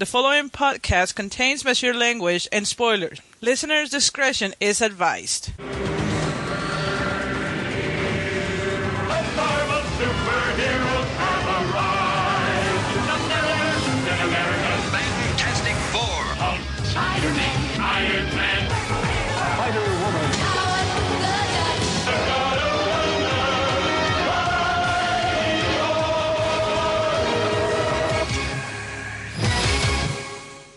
The following podcast contains mature language and spoilers. Listener's discretion is advised. The Marvel superheroes have arrived. Fantastic Four. Hulk, Spider-Man, Iron Man, Spider-Woman.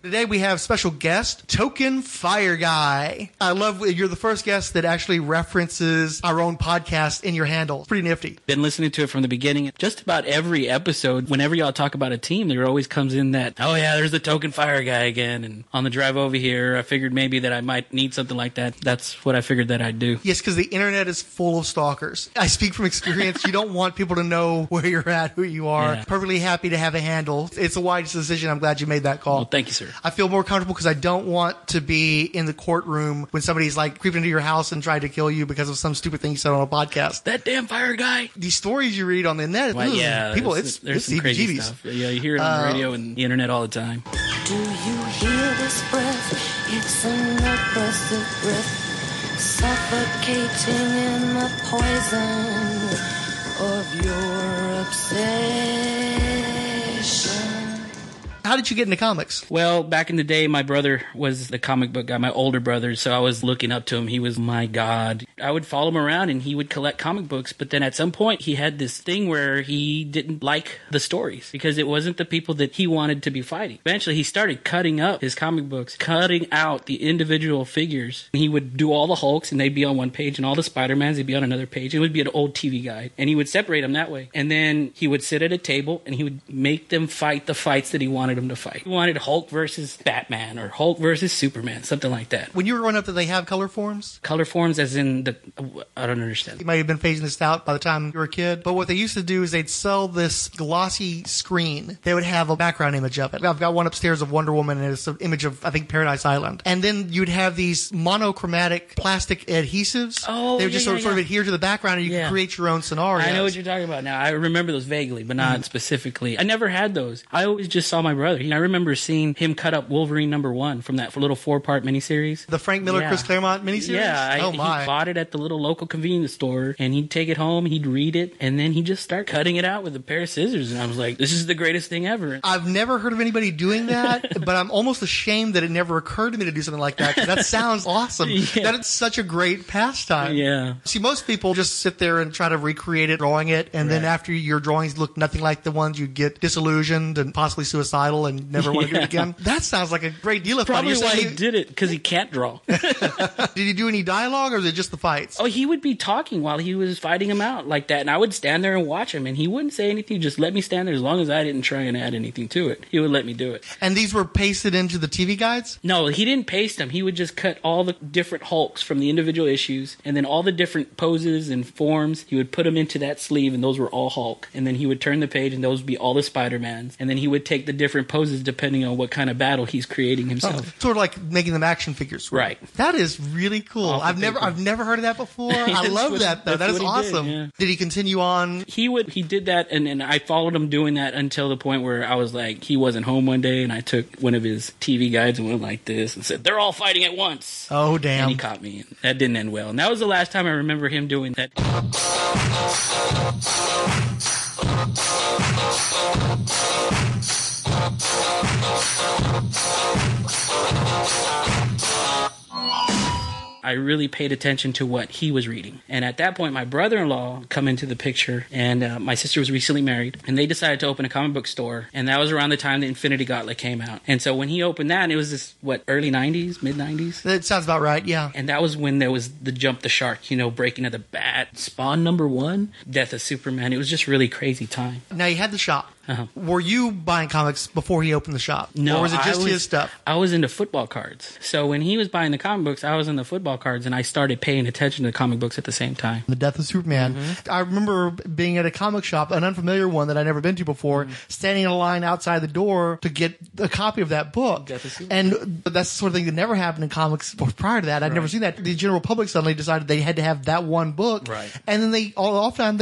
Today we have special guest, Token Fire Guy. I love you're the first guest that actually references our own podcast in your handle. It's pretty nifty. Been listening to it from the beginning. Just about every episode, whenever y'all talk about a team, there always comes in that, oh yeah, there's the Token Fire Guy again. And on the drive over here, I figured maybe that I might need something like that. That's what I figured that I'd do. Yes, because the internet is full of stalkers. I speak from experience. You don't want people to know where you're at, who you are. Yeah. Perfectly happy to have a handle. It's a wise decision. I'm glad you made that call. Well, thank you, sir. I feel more comfortable because I don't want to be in the courtroom when somebody's like creeping into your house and trying to kill you because of some stupid thing you said on a podcast. That damn fire guy. These stories you read on the net, Well, yeah, people, there's it's some crazy CBGBs. stuff. Yeah, you hear it on the radio and the internet all the time. Do you hear this breath? It's an oppressive breath, suffocating in the poison of your obsession. How did you get into comics? Well, back in the day, my brother was the comic book guy, my older brother, so I was looking up to him. He was my god. I would follow him around, and he would collect comic books, but then at some point, he had this thing where he didn't like the stories because it wasn't the people that he wanted to be fighting. Eventually, he started cutting up his comic books, cutting out the individual figures. He would do all the Hulks, and they'd be on one page, and all the Spider-Mans, they'd be on another page. It would be an old TV guide, and he would separate them that way. And then he would sit at a table, and he would make them fight the fights that he wanted them to fight. He wanted Hulk versus Batman or Hulk versus Superman, something like that. When you were growing up, did they have color forms? Color forms as in the... I don't understand. You might have been phasing this out by the time you were a kid. But what they used to do is they'd sell this glossy screen. They would have a background image of it. I've got one upstairs of Wonder Woman, and it's an image of, I think, Paradise Island. And then you'd have these monochromatic plastic adhesives. Oh, they would just sort of adhere to the background, and you could create your own scenarios. I know what you're talking about now. I remember those vaguely, but not specifically. I never had those. I always just saw my brother. I remember seeing him cut up Wolverine #1 from that little 4-part miniseries. The Frank Miller, Chris Claremont miniseries? Yeah. He bought it at the little local convenience store, and he'd take it home, he'd read it, and then he'd just start cutting it out with a pair of scissors. And I was like, this is the greatest thing ever. I've never heard of anybody doing that, but I'm almost ashamed that it never occurred to me to do something like that, because that sounds awesome. That it's such a great pastime. Yeah. See, most people just sit there and try to recreate it, drawing it, and then after your drawings look nothing like the ones, you get disillusioned and possibly suicidal and never want to do it again. That sounds like a great deal of fun. Probably why he did it, because he can't draw. Did he do any dialogue, or was it just the fights? Oh, he would be talking while he was fighting him out like that, and I would stand there and watch him, and he wouldn't say anything, just let me stand there as long as I didn't try and add anything to it. He would let me do it. And these were pasted into the TV guides? No, he didn't paste them. He would just cut all the different Hulks from the individual issues, and then all the different poses and forms, he would put them into that sleeve, and those were all Hulk. And then he would turn the page, and those would be all the Spider-Mans. And then he would take the different poses depending on what kind of battle he's creating himself. Sort of like making them action figures. Right. That is really cool. I've never heard of that before. I love that, though. That is awesome. Did he continue on? He did that, and I followed him doing that until the point where I was like, he wasn't home one day, and I took one of his TV guides and went like this and said, they're all fighting at once. Oh, damn. And he caught me. That didn't end well. And that was the last time I remember him doing that. I really paid attention to what he was reading. And at that point, my brother-in-law come into the picture, and my sister was recently married, and they decided to open a comic book store, and that was around the time the Infinity Gauntlet came out. And so when he opened that, it was this, early 90s, mid-90s? That sounds about right, yeah. And that was when there was the Jump the Shark, Breaking of the Bat, Spawn #1, Death of Superman. It was just really crazy time. Now, you had the shop. Uh-huh. Were you buying comics before he opened the shop? No. Or was it just his stuff? I was into football cards. So when he was buying the comic books, I was into football cards, and I started paying attention to the comic books at the same time. The Death of Superman. Mm-hmm. I remember being at a comic shop, an unfamiliar one that I'd never been to before, standing in a line outside the door to get a copy of that book. Death of Superman. And that's the sort of thing that never happened in comics prior to that. I'd never seen that. The general public suddenly decided they had to have that one book. Right. And then they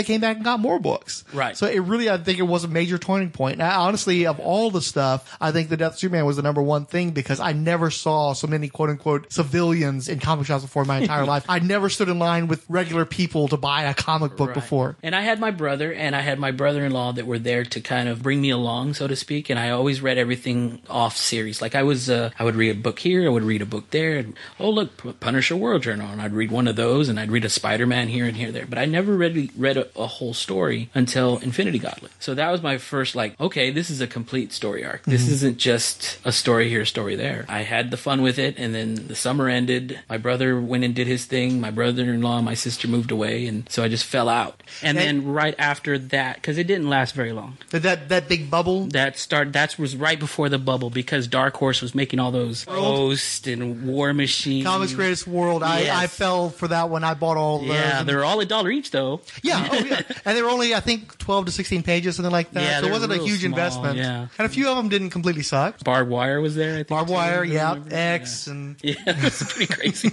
came back and got more books. Right. So it really, I think it was a major turning point. Now, honestly, of all the stuff, I think the Death of Superman was the number one thing because I never saw so many quote unquote civilians in comic shops before in my entire life. I never stood in line with regular people to buy a comic book before. And I had my brother and I had my brother-in-law that were there to kind of bring me along, so to speak. And I always read everything off series. Like I would read a book here, I would read a book there. And, oh, look, Punisher World Journal. And I'd read one of those and I'd read a Spider-Man here and here there. But I never really read a whole story until Infinity Gauntlet. So that was my first, like, okay, this is a complete story arc. This isn't just a story here, a story there. I had the fun with it, and then the summer ended. My brother went and did his thing. My brother-in-law and my sister moved away, and so I just fell out. And then right after that, because it didn't last very long. That big bubble? That was right before the bubble, because Dark Horse was making all those Ghost and War Machine. Comics Greatest World. Yes. I fell for that one. I bought all those. Yeah, they were all $1 each, though. Yeah, and they were only, I think, 12 to 16 pages, something like that. Yeah, so it wasn't a real huge small, investment. yeah. And a few of them didn't completely suck. Barbed Wire was there, I think. Barbed too, Wire, yeah. remember? X, and... Yeah, it's pretty crazy.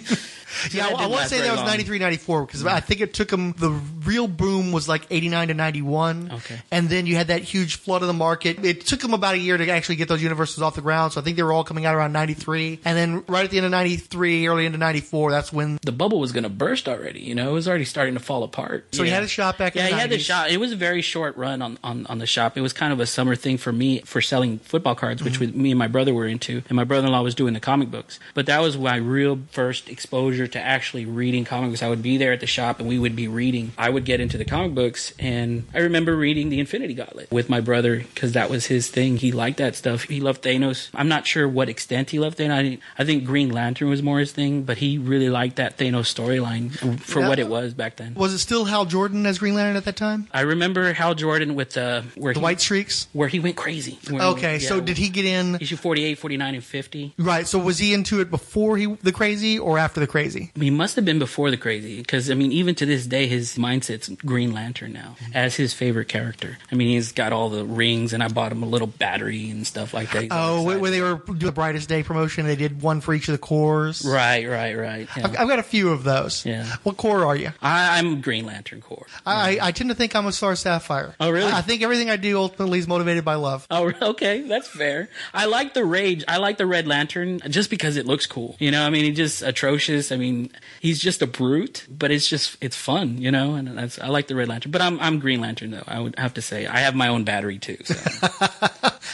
Yeah, I want to say that was 93, 94, because I think it took them, the real boom was like 89 to 91. Okay. And then you had that huge flood of the market. It took them about a year to actually get those universes off the ground, so I think they were all coming out around 93. And then right at the end of 93, early into 94, that's when... The bubble was going to burst already, you know? It was already starting to fall apart. So he had a shop back in the 90s. Yeah, he had the shop. It was a very short run on the shop. It was kind of a summer thing for me for selling football cards, which me and my brother were into, and my brother-in-law was doing the comic books. But that was my real first exposure to actually reading comic books. I would be there at the shop and we would be reading. I would get into the comic books, and I remember reading the Infinity Gauntlet with my brother because that was his thing. He liked that stuff. He loved Thanos. I'm not sure what extent he loved Thanos. I think Green Lantern was more his thing, but he really liked that Thanos storyline for what it was back then. Was it still Hal Jordan as Green Lantern at that time? I remember Hal Jordan with White Streaks? Where he went crazy. So did he get in... Issue 48, 49, and 50. Right, so was he into it before the crazy or after the crazy? He must have been before the crazy, because, I mean, even to this day, his mindset's Green Lantern now, as his favorite character. I mean, he's got all the rings, and I bought him a little battery and stuff like that. When they were doing the Brightest Day promotion, they did one for each of the cores? Right. Yeah. I've got a few of those. Yeah. What core are you? I'm Green Lantern core. I tend to think I'm a Star Sapphire. Oh, really? I think everything I do ultimately is motivated by love. Oh, okay. That's fair. I like the Rage. I like the Red Lantern just because it looks cool. You know, I mean, he's just atrocious. I mean, he's just a brute, but it's fun, you know, and I like the Red Lantern. But I'm Green Lantern, though. I would have to say. I have my own battery, too.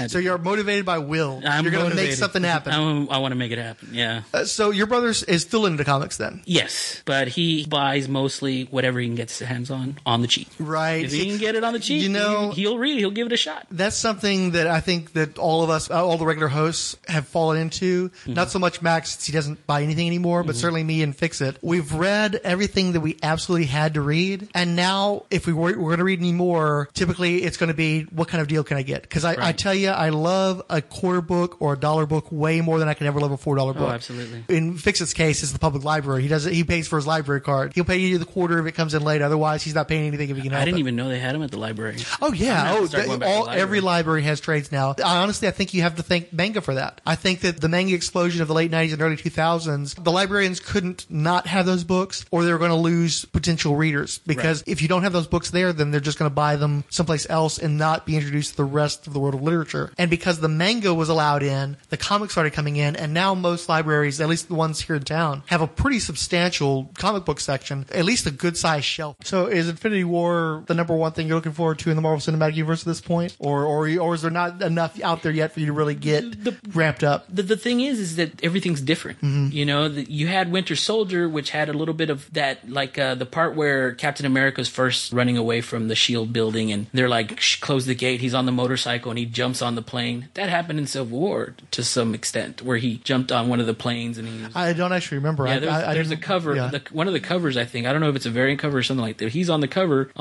So you're motivated by will. You're going to make something happen. I want to make it happen, yeah. So your brother is still into comics then? Yes, but he buys mostly whatever he can get his hands on the cheap. Right. If he can get it on the cheap, you know, he'll read it. He'll give it a shot. That's something that I think that all of us, all the regular hosts have fallen into. Mm-hmm. Not so much Max, since he doesn't buy anything anymore, but certainly me and Fix-It. We've read everything that we absolutely had to read, and now if we're going to read any more, typically it's going to be, what kind of deal can I get? Because I tell you, I love a quarter book or a $1 book way more than I can ever love a $4 book. Oh, absolutely. In Fix-It's case, it's the public library. He pays for his library card. He'll pay you the quarter if it comes in late. Otherwise, he's not paying anything if he can help it. I didn't even know they had them at the library. Oh, yeah. Every library has trades now. Honestly, I think you have to thank manga for that. I think that the manga explosion of the late 90s and early 2000s, the librarians couldn't not have those books, or they were going to lose potential readers. Because if you don't have those books there, then they're just going to buy them someplace else and not be introduced to the rest of the world of literature. And because the manga was allowed in, the comics started coming in, and now most libraries, at least the ones here in town, have a pretty substantial comic book section, at least a good-sized shelf. So is Infinity War the number one thing you're looking forward to in the Marvel Cinematic Universe at this point? Or is there not enough out there yet for you to really get ramped up? The thing is that everything's different. Mm-hmm. You know, you had Winter Soldier, which had a little bit of that, like the part where Captain America's first running away from the S.H.I.E.L.D. building, and they're like, close the gate, he's on the motorcycle, and he jumps on the plane. That happened in Civil War to some extent, where he jumped on one of the planes and he was... I don't actually remember. Yeah, there's a cover. Yeah. One of the covers, I think. I don't know if it's a variant cover or something like that. He's on the cover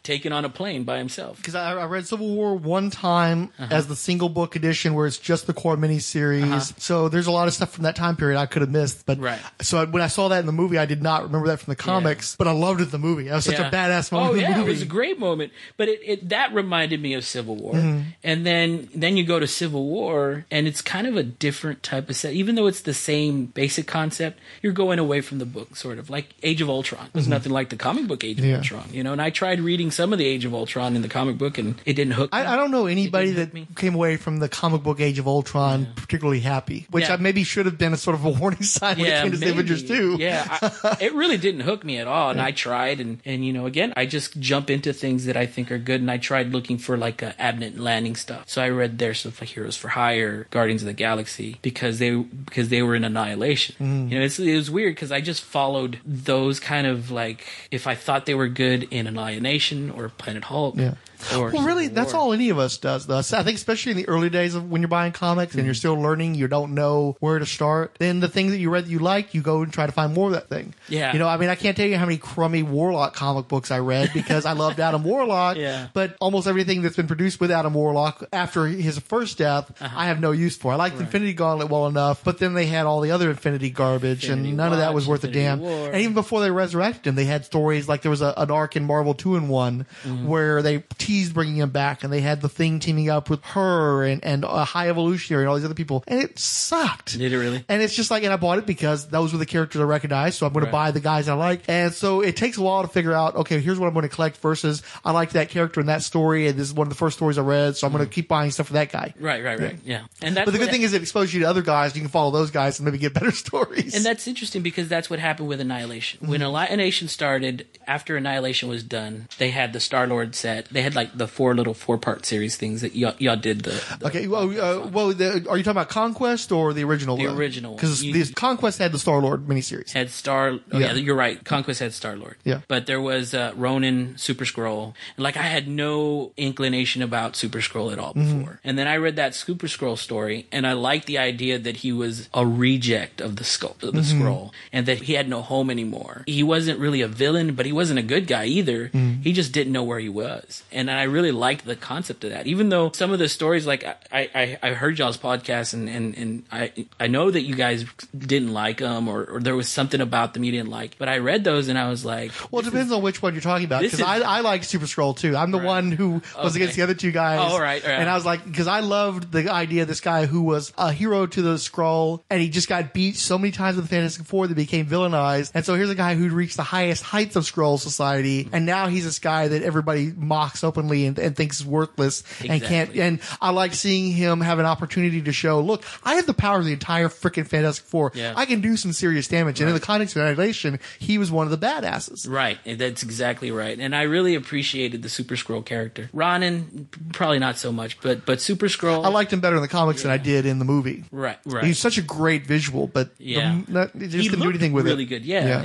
taking on a plane by himself. Because I read Civil War one time as the single book edition where it's just the core miniseries. So there's a lot of stuff from that time period I could have missed. But so when I saw that in the movie, I did not remember that from the comics, but I loved it in the movie. That was such a badass moment in the movie. It was a great moment. But that reminded me of Civil War. Mm-hmm. And then then you go to Civil War, and it's kind of a different type of set. Even though it's the same basic concept, you're going away from the book, sort of. Like Age of Ultron. It was nothing like the comic book Age of Ultron, you know? And I tried reading some of the Age of Ultron in the comic book, and it didn't hook me. I don't know anybody It didn't that hook me. came away from the comic book Age of Ultron particularly happy, which Yeah. I maybe should have been a sort of a warning sign when it came to the maybe. Avengers 2. Yeah, it really didn't hook me at all, and I tried, and you know, again, I just jump into things that I think are good, and I tried looking for like Abnett Landing stuff. So I read their stuff like Heroes for Hire, Guardians of the Galaxy, because they were in Annihilation. You know, it was weird because I just followed those kind of like, if I thought they were good in Annihilation or Planet Hulk. Yeah. Or Well, really, Civil that's War. all any of us does, though. So I think especially in the early days of when you're buying comics and you're still learning, you don't know where to start. Then the thing that you read that you like, you go and try to find more of that thing. Yeah. You know, I mean, I can't tell you how many crummy Warlock comic books I read because I loved Adam Warlock. Yeah. But almost everything that's been produced with Adam Warlock after his first death, I have no use for. I liked Infinity Gauntlet well enough, but then they had all the other Infinity garbage, Infinity and none of that was Watch, worth a Infinity damn. War. And even before they resurrected him, they had stories like there was an arc in Marvel 2-in-1 where they teased bringing him back, and they had the Thing teaming up with her and High Evolutionary and all these other people, and it sucked. Did it really? And it's just like, and I bought it because those were the characters I recognized, so I'm going to buy the guys I like. And so it takes a while to figure out, okay, here's what I'm going to collect versus I liked that character in that story, and this is one of the first stories I read, so I'm going to keep buying stuff for that guy. Right. Yeah. And that's But the good what- thing is it exposes you to other guys. You can follow those guys and maybe get better stories. And that's interesting because that's what happened with Annihilation. When Annihilation started, after Annihilation was done, they had the Star-Lord set. They had like the 4-part series things that y'all did the Okay, are you talking about Conquest or the original The one? original one. Because the Conquest had the Star-Lord miniseries. had you're right. Conquest had Star-Lord. Yeah. But there was Ronin, Super Skrull. And like I had no inclination about Super Skrull at all before. And then I read that Super Skrull story, and I liked the idea that he was a reject of the Skrull, and that he had no home anymore. He wasn't really a villain, but he wasn't a good guy either. He just didn't know where he was. And I really liked the concept of that. Even though some of the stories, like I heard y'all's podcast, and I know that you guys didn't like them, or there was something about them you didn't like. But I read those, and I was like, Well, it depends on which one you're talking about. this Because is- I like Super Skrull too. I'm the one who was Okay. against the other two guys. Oh, all right. And I was like, because I loved the idea of this guy who was a hero to the Skrull, and he just got beat so many times with the Fantastic Four that he became villainized. And so here's a guy who'd reached the highest heights of Skrull society, and now he's this guy that everybody mocks openly and thinks is worthless and can't. Exactly. And I like seeing him have an opportunity to show, look, I have the power of the entire freaking Fantastic Four. Yeah. I can do some serious damage. And in the context of Annihilation, he was one of the badasses. right. That's exactly right. And I really appreciated the Super Skrull character. Ronin, probably not so much, but Super Skrull. I liked him better in the comics than I did in the movie. Right. He's such a great visual, but Yeah. it just He didn't do looked anything with really it. good. Yeah.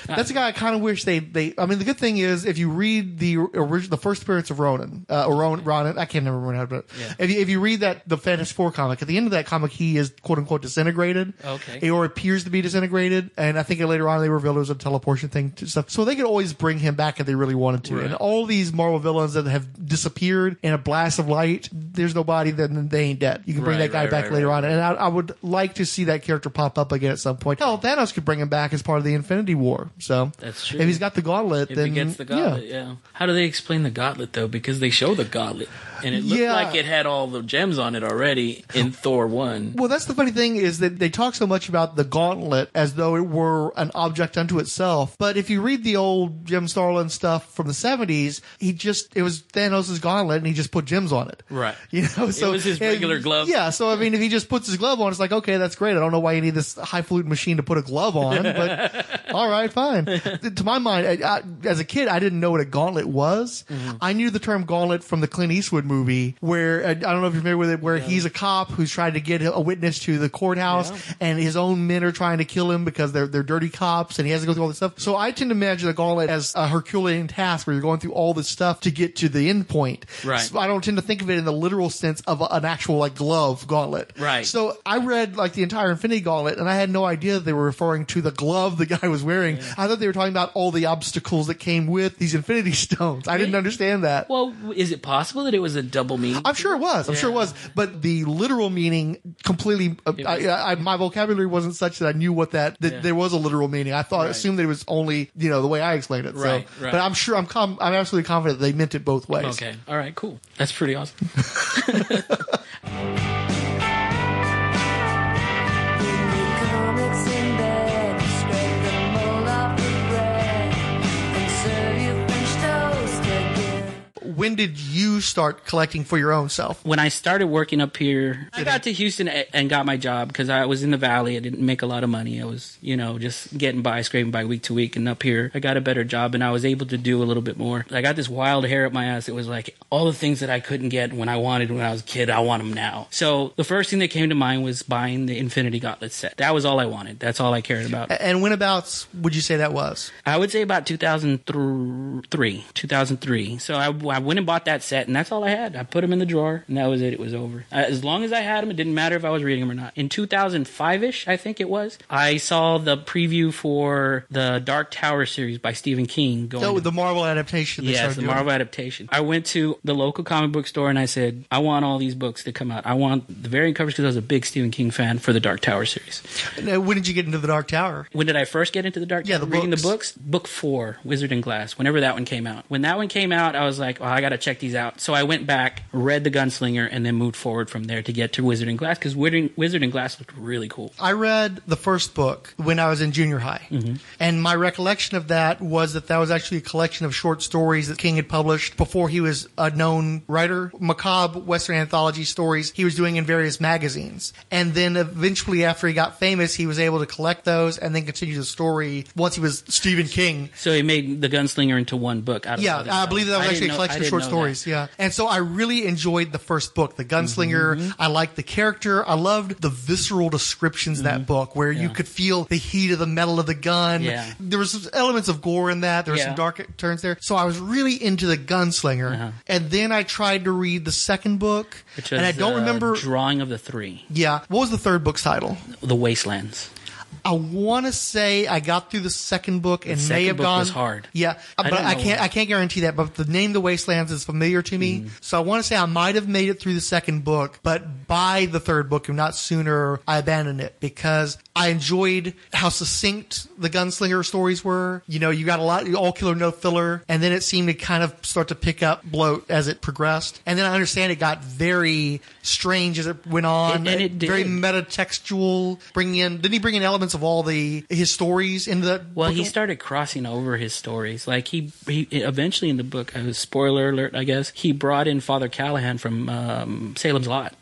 That's a guy I kind of wish they. I mean, the good thing is if you read the first appearance of Ronin, Ronin, I can't remember how, but if you read the Fantastic Four comic, at the end of that comic, he is quote unquote disintegrated. Okay. Or appears to be disintegrated, and I think later on they revealed it was a teleportation thing to stuff. So they could always bring him back if they really wanted to. Right. And all these Marvel villains that have disappeared in a blast of light, there's nobody that they ain't dead. You can bring Right, that guy right, back right, later right. on, and I would like to see that character pop up again at some point. Hell, Thanos could bring him back as part of the Infinity War. So That's true. if he's got the gauntlet, If then he gets the gauntlet, yeah. How do they explain the gauntlet though? Because they show the gauntlet, and it looked Yeah. like it had all the gems on it already in Thor 1. Well, that's the funny thing is that they talk so much about the gauntlet as though it were an object unto itself. But if you read the old Jim Starlin stuff from the 70s, it was Thanos' gauntlet and he just put gems on it. Right. You know, so It was his regular glove. Yeah. So, I mean, if he just puts his glove on, it's like, okay, that's great. I don't know why you need this highfalutin machine to put a glove on, but all right, fine. To my mind, as a kid, I didn't know what a gauntlet was. I knew the term gauntlet from the Clint Eastwood movie where, I don't know if you're familiar with it, where he's a cop who's trying to get a witness to the courthouse and his own men are trying to kill him because they're dirty cops and he has to go through all this stuff. So I tend to imagine a gauntlet as a Herculean task where you're going through all this stuff to get to the end point. Right. So I don't tend to think of it in the literal sense of an actual like glove gauntlet. Right. So I read like the entire Infinity Gauntlet and I had no idea they were referring to the glove the guy was wearing I thought they were talking about all the obstacles that came with these Infinity Stones. I didn't understand that. Well, is it possible that it was a double meaning? I'm sure it was. I'm sure it was. But the literal meaning completely, my vocabulary wasn't such that I knew what that there was a literal meaning. I assumed that it was only, the way I explained it. Right, So, right. But I'm sure, I'm absolutely confident they meant it both ways. Okay. All right, cool. That's pretty awesome. Comics in bed, scrape the mold off the bread, and serve you French toast again. When did you start collecting for your own self? When I started working up here, I got to Houston and got my job because I was in the Valley. I didn't make a lot of money. I was, just getting by, scraping by week to week. And up here, I got a better job and I was able to do a little bit more. I got this wild hair up my ass. It was like all the things that I couldn't get when I wanted when I was a kid, I want them now. So the first thing that came to mind was buying the Infinity Gauntlet set. That was all I wanted. That's all I cared about. And whenabouts would you say that was? I would say about 2003. So I went and bought that set, and that's all I had. I put them in the drawer, and that was it. It was over. As long as I had them, it didn't matter if I was reading them or not. In 2005-ish, I think it was, I saw the preview for the Dark Tower series by Stephen King. The Marvel adaptation. Yes, the Marvel adaptation. I went to the local comic book store, and I said, I want all these books to come out. I want the variant covers because I was a big Stephen King fan for the Dark Tower series. Now, when did you get into the Dark Tower? When did I first get into the Dark Tower? The Reading books. the books? Book 4, Wizard and Glass, whenever that one came out. When that one came out, I was like, I got to check these out. So I went back, read The Gunslinger, and then moved forward from there to get to Wizard and Glass, because Wizard and Glass looked really cool. I read the first book when I was in junior high. Mm-hmm. And my recollection of that was that was actually a collection of short stories that King had published before he was a known writer. Macabre Western anthology stories he was doing in various magazines. And then eventually, after he got famous, he was able to collect those and then continue the story once he was Stephen King. So he made The Gunslinger into one book out of Yeah, I believe that was actually a collection of short stories. Yeah. And so I really enjoyed the first book, The Gunslinger. Mm-hmm. I liked the character. I loved the visceral descriptions in that book where you could feel the heat of the metal of the gun. Yeah. There was some elements of gore in that. There were some dark turns there. So I was really into The Gunslinger. And then I tried to read the second book. Which was, and I don't remember. Drawing of the Three. Yeah. What was the third book's title? The Wastelands. I want to say I got through the second book and may have book gone. was hard. Yeah, but I can't guarantee that. But the name "The Wastelands" is familiar to me, so I want to say I might have made it through the second book. But by the third book, if not sooner, I abandoned it because I enjoyed how succinct the Gunslinger stories were. You got a lot, all killer, no filler, and then it seemed to kind of start to pick up bloat as it progressed. And then I understand it got very strange as it went on, and it did. Very metatextual. Didn't he bring in elements of all his stories into that? Well, book? he started crossing over his stories. Like he eventually in the book, spoiler alert, I guess, he brought in Father Callahan from Salem's Lot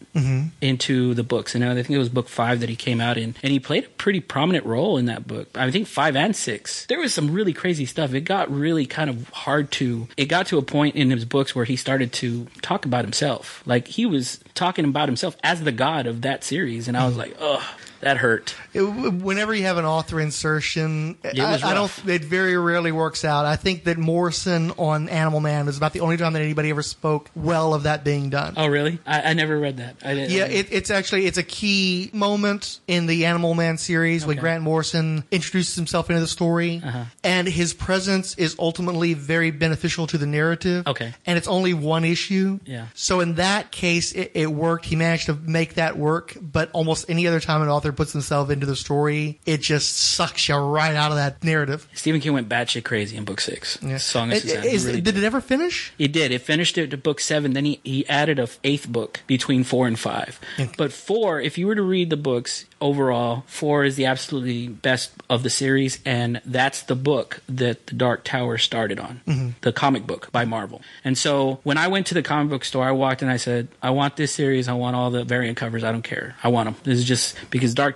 into the books. And I think it was book 5 that he came out in. And he played a pretty prominent role in that book. I think 5 and 6. There was some really crazy stuff. It got really kind of hard it got to a point in his books where he started to talk about himself. Like he was talking about himself as the god of that series. And I was like, ugh. That hurt. Whenever you have an author insertion, it very rarely works out. I think that Morrison on Animal Man was about the only time that anybody ever spoke well of that being done. Oh, really? I never read that. It's a key moment in the Animal Man series when Grant Morrison introduces himself into the story, and his presence is ultimately very beneficial to the narrative. Okay. And it's only one issue. Yeah. So in that case, it worked. He managed to make that work, but almost any other time an author puts himself into the story, it just sucks you right out of that narrative. Stephen King went batshit crazy in book 6. Yeah. Song of Susanna. Did it ever finish? It did. It finished it to book 7. Then he added a 8th book between 4 and 5. Okay. But 4, if you were to read the books overall, 4 is the absolutely best of the series, and that's the book that the Dark Tower started on, the comic book by Marvel. And so when I went to the comic book store, I walked and I said, I want this series. I want all the variant covers. I don't care. I want them. This is just because Dark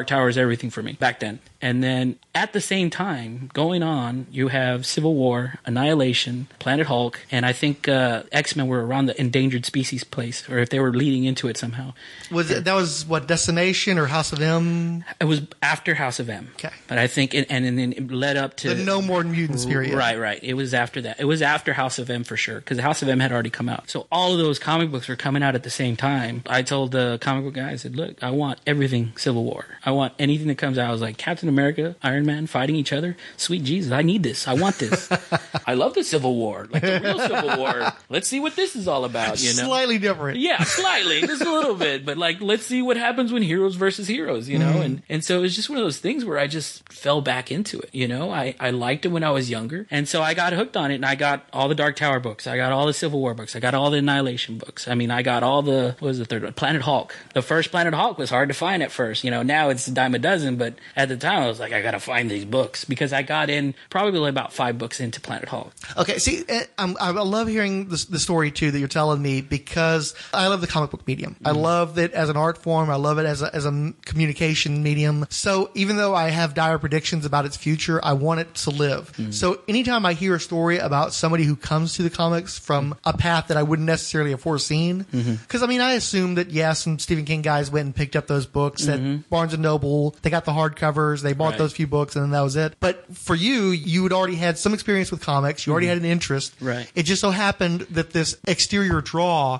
Tower is everything for me back then. And then at the same time, going on, you have Civil War, Annihilation, Planet Hulk, and I think X-Men were around the endangered species place, or if they were leading into it somehow. That was what, Decimation or House of M? It was after House of M. Okay. But I think, and then it led up to... The No More Mutants period. Right. It was after that. It was after House of M for sure, because House of M had already come out. So all of those comic books were coming out at the same time. I told the comic book guy, I said, look, I want everything Civil War. I want anything that comes out. I was like, Captain America, Iron Man fighting each other. Sweet Jesus, I need this. I want this. I love the Civil War, like the real Civil War. Let's see what this is all about. You know, Slightly different. yeah, slightly, just a little bit, but like, let's see what happens when heroes versus heroes. You know, and so it was just one of those things where I just fell back into it. You know, I liked it when I was younger, and so I got hooked on it. And I got all the Dark Tower books. I got all the Civil War books. I got all the Annihilation books. I mean, I got all the, what was the third one? Planet Hulk. The first Planet Hulk was hard to find at first. You know, now it's a dime a dozen, but at the time I was like, I gotta find these books because I got in probably about 5 books into Planet Hulk. Okay, see, I love hearing the story, too, that you're telling me because I love the comic book medium. I love it as an art form. I love it as a communication medium. So even though I have dire predictions about its future, I want it to live. So anytime I hear a story about somebody who comes to the comics from a path that I wouldn't necessarily have foreseen, because, I mean, I assume that, some Stephen King guys went and picked up those books at Barnes & Noble. They got the hardcovers. They bought those few books, and then that was it. But for you had already had some experience with comics. You already had an interest. Right. It just so happened that this exterior draw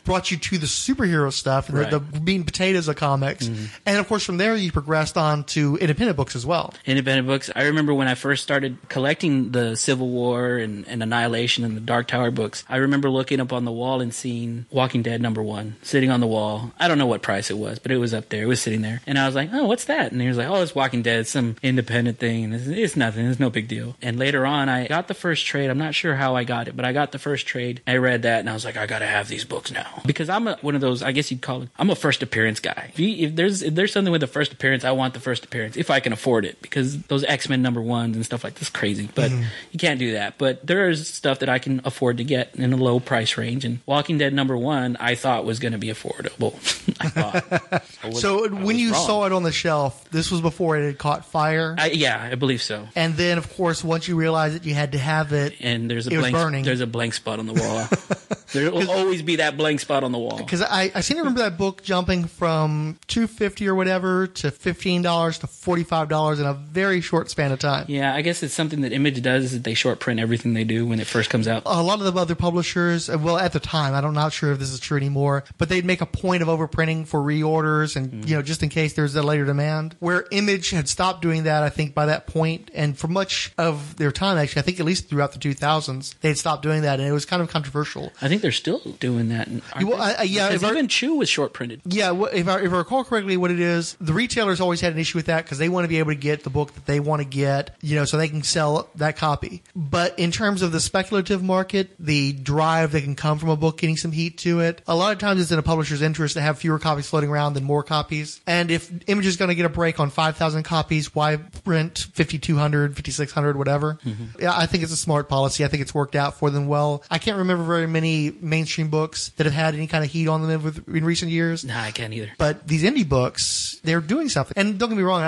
brought you to the superhero stuff and the meat and potatoes of comics. And, of course, from there, you progressed on to independent books as well. Independent books. I remember when I first started collecting the Civil War and Annihilation and the Dark Tower books, I remember looking up on the wall and seeing Walking Dead #1 sitting on the wall. I don't know what price it was, but it was up there. It was sitting there. And I was like, oh, what's that? And he was like, oh, it's Walking Dead. It's some independent thing. And it's nothing. It's no big deal. And later on, I got the first trade. I'm not sure how I got it, but I got the first trade. I read that and I was like, I got to have these books now. Because I'm one of those, I guess you'd call it, I'm a first appearance guy. If there's something with the first appearance, I want the first appearance if I can afford it. Because those X-Men #1s and stuff like this is crazy. But you can't do that. But there is stuff that I can afford to get in a low price range. And Walking Dead #1, I thought was going to be affordable. I thought. So when you saw it on the shelf, this was before it had caught fire? I believe so. And then, of course, once you realized that you had to have it, And there's it was burning. there's a blank spot on the wall. There will always be that blank spot on the wall. Because I seem to remember that book jumping from $2.50 or whatever to $15 to $45 in a very short span of time. Yeah, I guess it's something that Image does is that they short print everything they do when it first comes out. A lot of the other publishers, well, at the time, I'm not sure if this is true anymore, but they'd make a point of overprinting for reorders and, just in case there's a later demand. Where Image had stopped doing that, I think, by that point, and for much of their time, actually, I think at least throughout the 2000s, they'd stopped doing that, and it was kind of controversial. I think they're still doing that. Because even Chew was short printed. Yeah, if I recall correctly, what it is, the retailers always had an issue with that because they want to be able to get the book that they want to get, so they can sell that copy. But in terms of the speculative market, the drive that can come from a book getting some heat to it, a lot of times it's in a publisher's interest to have fewer copies floating around than more copies. And if Image is going to get a break on 5,000 copies, why print 5,200, 5,600, whatever? Yeah, I think it's a smart policy. I think it's worked out for them well. I can't remember very many mainstream books that have had any kind of heat on them in recent years. Nah, I can't either. But these indie books, they're doing something. And don't get me wrong,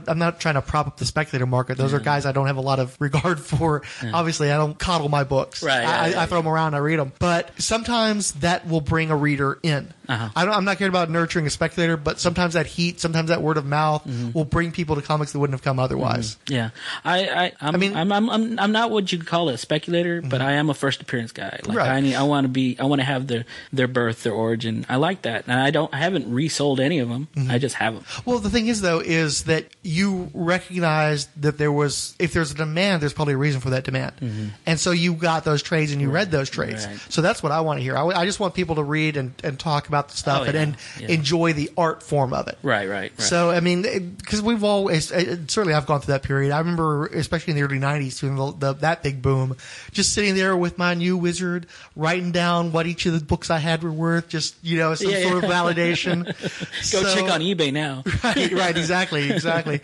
I'm not trying to prop up the speculator market. Those are guys I don't have a lot of regard for. Obviously, I don't coddle my books. Right. I throw them around, I read them. But sometimes that will bring a reader in. I'm not caring about nurturing a speculator, but sometimes that heat, sometimes that word of mouth will bring people to comics that wouldn't have come otherwise. Yeah, I'm not what you call a speculator, but I am a first appearance guy. Like I want to have their birth, their origin. I like that, and I haven't resold any of them. I just have them. Well, the thing is though, is that you recognize that if there's a demand, there's probably a reason for that demand, and so you got those trades and you read those trades. Right. So that's what I want to hear. I just want people to read and talk about the stuff and enjoy the art form of it. Right. So, I mean, because we've always, certainly I've gone through that period. I remember, especially in the early 90s, during that big boom, just sitting there with my new wizard, writing down what each of the books I had were worth, just, some sort of validation. Go check on eBay now. Right, exactly.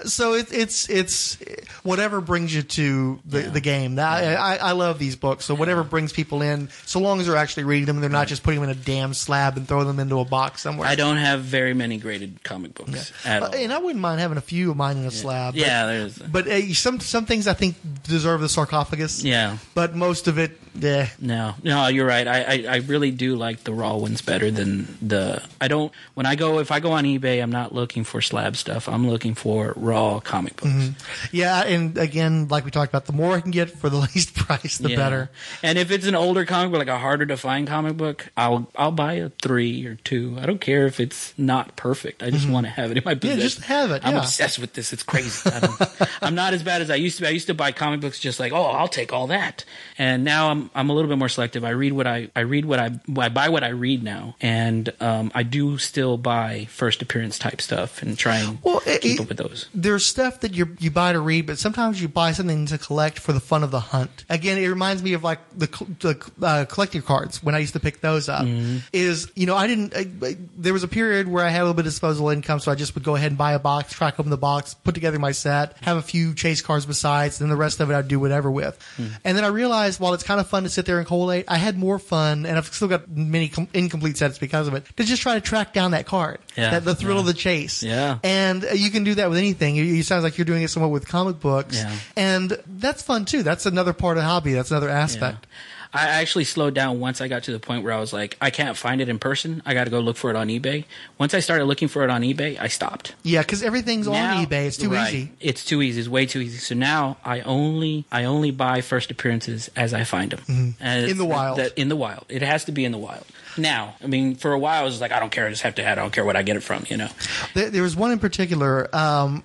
So it's whatever brings you to the game. I love these books, so whatever brings people in, so long as they're actually reading them and they're not just putting them in a damn slab and throwing them into a box somewhere. I don't have very many graded comic books at all. And I wouldn't mind having a few of mine in a slab. There's. But some things I think deserve the sarcophagus. Yeah. But most of it, Yeah. No, you're right. I really do like the raw ones better than the. If I go on eBay, I'm not looking for slab stuff. I'm looking for raw comic books. Yeah, and again, like we talked about, the more I can get for the least price, the better. And if it's an older comic book, like a harder to find comic book, I'll buy a 3 or 2. I don't care if it's not perfect. I just want to have it in my possession. Yeah, just have it. I'm yeah. obsessed with this. It's crazy. I'm not as bad as I used to be. I used to buy comic books just like, I'll take all that. And now I'm a little bit more selective. I buy what I read now, and I do still buy first appearance type stuff and try and keep up with those. There's stuff that you buy to read, but sometimes you buy something to collect for the fun of the hunt. Again, it reminds me of like the collector cards when I used to pick those up. There was a period where I had a little bit of disposable income, so I just would go ahead and buy a box, crack open the box, put together my set, have a few chase cards besides, and then the rest of it I'd do whatever with. And then I realized while it's kind of fun to sit there and collate, I had more fun, and I've still got many incomplete sets because of it, to just try to track down that card. Yeah. The thrill of the chase. Yeah. And you can do that with anything. It sounds like you're doing it somewhat with comic books. Yeah. And that's fun too. That's another part of the hobby. That's another aspect. Yeah. I actually slowed down once I got to the point where I was like, I can't find it in person. I got to go look for it on eBay. Once I started looking for it on eBay, I stopped. Yeah, because everything's Now, on eBay. It's too easy. It's too easy. It's way too easy. So now I only buy first appearances as I find them. And In the wild. In the wild. It has to be in the wild. Now, I mean, for a while I was like, I don't care. I just have to have it. I don't care what I get it from, you know. There was one in particular,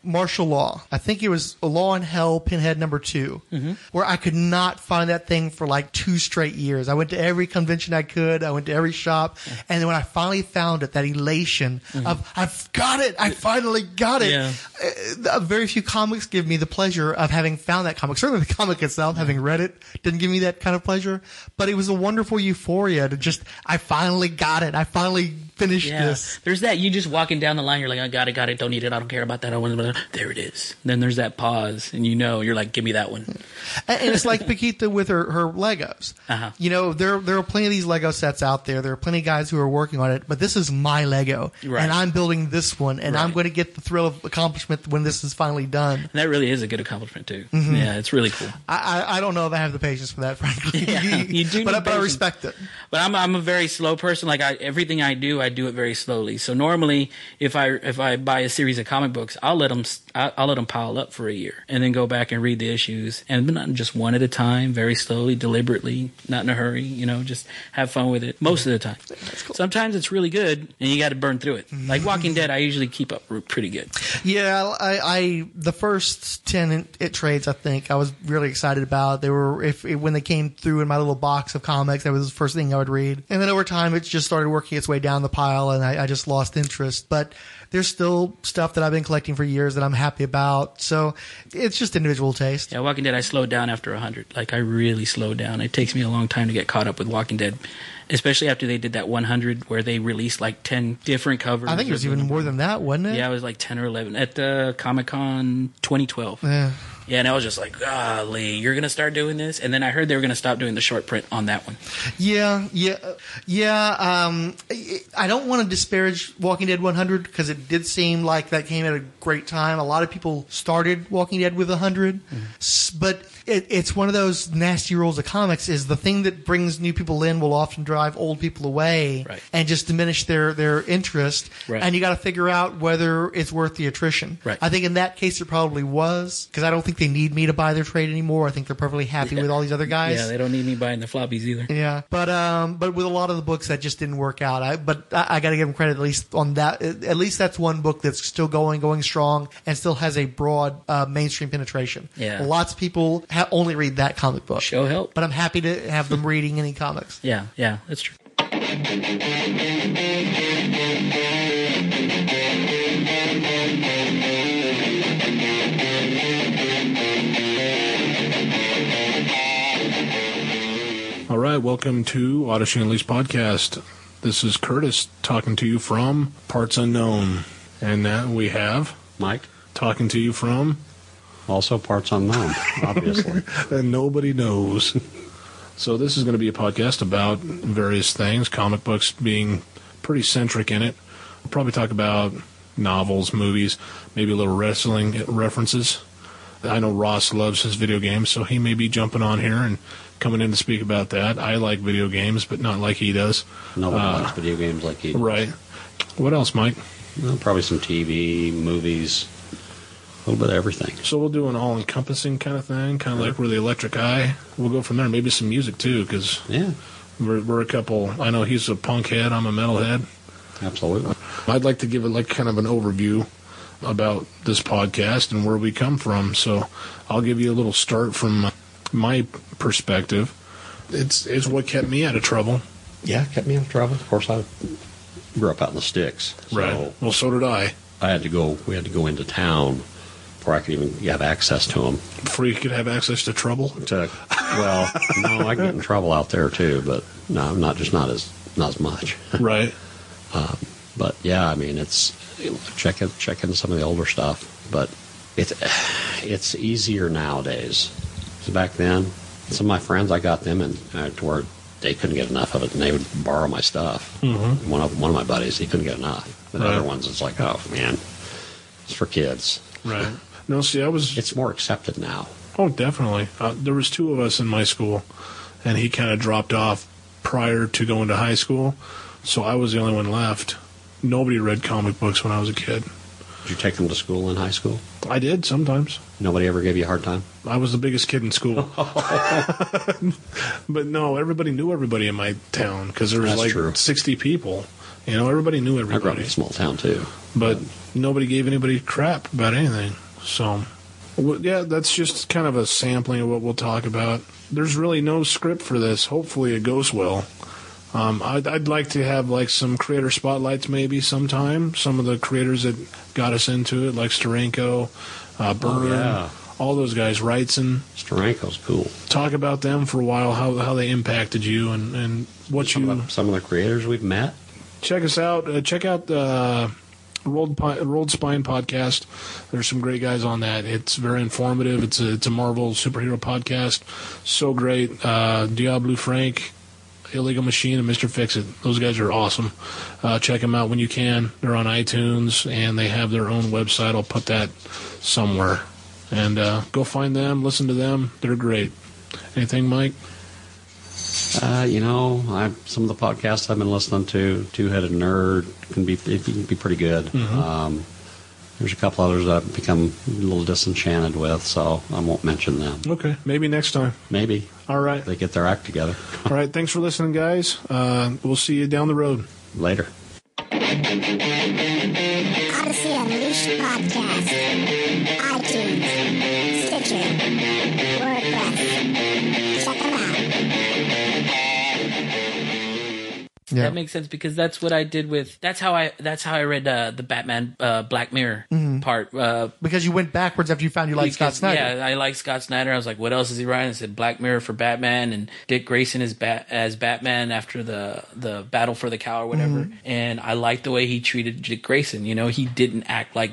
Martial Law. I think it was Law in Hell, Pinhead number 2, where I could not find that thing for like 2 straight years. I went to every convention I could. I went to every shop. And then when I finally found it, that elation of, I've got it. I finally got it. Yeah. Very few comics give me the pleasure of having found that comic. Certainly the comic itself, having read it, didn't give me that kind of pleasure. But it was a wonderful euphoria to just, I finally got it. I finally finished this. There's that. You just walking down the line, you're like, I got it. Don't need it. I don't care about that. I want it. There it is. Then there's that pause, and you're like, give me that one. And it's like Paquita with her Legos. You know, there are plenty of these Lego sets out there. There are plenty of guys who are working on it, but this is my Lego. Right. And I'm building this one, and I'm going to get the thrill of accomplishment when this is finally done. And that really is a good accomplishment, too. Yeah, it's really cool. I don't know if I have the patience for that, frankly. Yeah, you do but I patience. respect it. But I'm a very slow person. Like everything I do it very slowly. So normally, if I buy a series of comic books, I'll let them pile up for a year, and then go back and read the issues, and not just one at a time, very slowly, deliberately, not in a hurry. You know, just have fun with it most of the time. That's cool. Sometimes it's really good, and you got to burn through it. Like Walking Dead, I usually keep up pretty good. Yeah, I the first 10 trades, I think I was really excited about. They were when they came through in my little box of comics, that was the first thing I would read. And then over time, it just started working its way down the pile, and I just lost interest. But there's still stuff that I've been collecting for years that I'm happy about. So it's just individual taste. Yeah, Walking Dead, I slowed down after 100. Like, I really slowed down. It takes me a long time to get caught up with Walking Dead, especially after they did that 100 where they released like 10 different covers. I think it was even more than that, wasn't it? Yeah, it was like 10 or 11 at the Comic-Con 2012. Yeah, and I was just like, golly, you're going to start doing this? And then I heard they were going to stop doing the short print on that one. Yeah. I don't want to disparage Walking Dead 100 because it did seem like that came at a great time. A lot of people started Walking Dead with 100, but it's one of those nasty rules of comics is the thing that brings new people in will often drive old people away and just diminish their interest. Right. And you got to figure out whether it's worth the attrition. Right. I think in that case it probably was because I don't think they need me to buy their trade anymore. I think they're perfectly happy with all these other guys. Yeah, they don't need me buying the floppies either. Yeah, but with a lot of the books that just didn't work out. I got to give them credit at least on that. At least that's one book that's still going strong, and still has a broad mainstream penetration. Yeah. Lots of people only read that comic book. Show help. But I'm happy to have them reading any comics. Yeah, that's true. All right, welcome to Otto Shanley's podcast. This is Curtis talking to you from Parts Unknown. And we have Mike talking to you from also Parts Unknown, obviously. and nobody knows. So this is going to be a podcast about various things, comic books being pretty centric in it. We'll probably talk about novels, movies, maybe a little wrestling references. I know Ross loves his video games, so he may be jumping on here and coming in to speak about that. I like video games, but not like he does. Nobody likes video games like he does. Right. What else, Mike? Well, probably some TV, movies, a little bit of everything. So we'll do an all-encompassing kind of thing, kind of like we're the Electric Eye. We'll go from there. Maybe some music, too, because Yeah, we're a couple. I know he's a punk head. I'm a metal head. absolutely. I'd like to give it like kind of an overview about this podcast and where we come from. So I'll give you a little start from my perspective. It's what kept me out of trouble. Yeah, kept me in trouble. Of course, I grew up out in the sticks. So Right. Well, so did I. we had to go into town before I could even have access to them. Before you could have access to trouble. Well, no, I get in trouble out there too, but no, not as much. Right. But yeah, I mean, it's check into some of the older stuff, but it's easier nowadays. So back then, some of my friends, I got them in to where they couldn't get enough of it, and they would borrow my stuff. Mm-hmm. One of my buddies, he couldn't get enough. But Right. other ones, it's like, oh man, it's for kids. Right. No, see, It's more accepted now. Oh, definitely. There was 2 of us in my school, and he kind of dropped off prior to going to high school, so I was the only one left. Nobody read comic books when I was a kid. Did you take them to school in high school? I did sometimes. Nobody ever gave you a hard time? I was the biggest kid in school. But no, everybody knew everybody in my town because there was That's like true. 60 people. You know, everybody knew I grew up everybody. in a small town too. But nobody gave anybody crap about anything. So, yeah, that's just kind of a sampling of what we'll talk about. There's really no script for this. Hopefully it goes well. I'd like to have like some creator spotlights maybe sometime. Some of the creators that got us into it, like Steranko, Byrne, yeah. all those guys, Wrightson. Steranko's cool. Talk about them for a while, how they impacted you and what you... Some of the creators we've met. Check us out. Check out the Rolled Spine podcast. There's some great guys on that. It's very informative. It's a Marvel superhero podcast. So great. Diablo Frank, Illegal Machine, and Mr. Fix-It. Those guys are awesome. Check them out when you can. They're on iTunes, and they have their own website. I'll put that somewhere. And go find them. Listen to them. They're great. Anything, Mike? Some of the podcasts I've been listening to, Two-Headed Nerd, can be pretty good. Mm-hmm. There's a couple others that I've become a little disenchanted with, so I won't mention them. Okay. Maybe next time. Maybe All right. they get their act together. All right. Thanks for listening, guys. We'll see you down the road. Later. Odyssey Unleashed Podcast. iTunes, Stitcher, WordPress. Check them out. Yeah. That makes sense because that's what I did with. That's how I read the Batman Black Mirror part. Because you went backwards after you found you liked Scott Snyder. Yeah, I like Scott Snyder. I was like, what else is he writing? I said Black Mirror for Batman and Dick Grayson as Batman after the Battle for the Cow or whatever. And I liked the way he treated Dick Grayson. You know, he didn't act like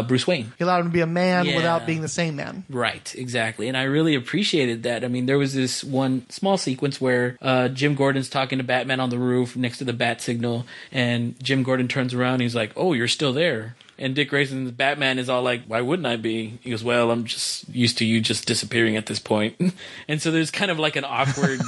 Bruce Wayne. He allowed him to be a man Yeah. without being the same man. Right, exactly. And I really appreciated that. I mean, there was this one small sequence where Jim Gordon's talking to Batman on the roof next to the bat signal, and Jim Gordon turns around and he's like, "Oh, you're still there." And Dick Grayson's Batman is all like, "Why wouldn't I be?" He goes, "Well, I'm just used to you just disappearing at this point." And so there's kind of like an awkward,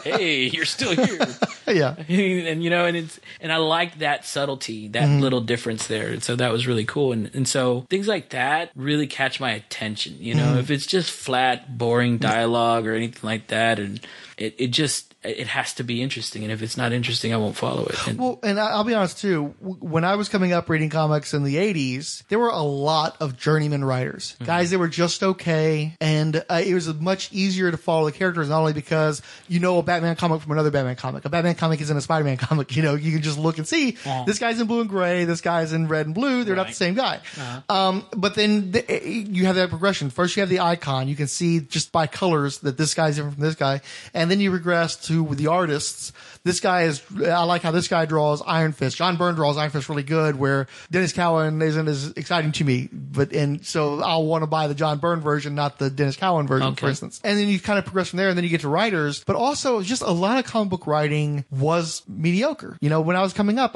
"Hey, you're still here." Yeah. and I liked that subtlety, that little difference there. And so that was really cool. And so things like that really catch my attention. You know, if it's just flat, boring dialogue or anything like that, and it has to be interesting. And if it's not interesting, I won't follow it. And Well, and I'll be honest too. When I was coming up reading comics in the 80s, there were a lot of journeyman writers, guys that were just okay, and it was much easier to follow the characters, not only because you know a Batman comic from another Batman comic. A Batman comic is in a Spider-Man comic. You know, you can just look and see this guy's in blue and gray, this guy's in red and blue. They're not the same guy. But then you have that progression. First, you have the icon. You can see just by colors that this guy's different from this guy, and then you regress to with the artists. this guy is, I like how this guy draws Iron Fist. John Byrne draws Iron Fist really good, where Dennis Cowan isn't as exciting to me. And so I'll want to buy the John Byrne version, not the Dennis Cowan version, for instance. And then you kind of progress from there, and then you get to writers. But also, just a lot of comic book writing was mediocre. You know, when I was coming up,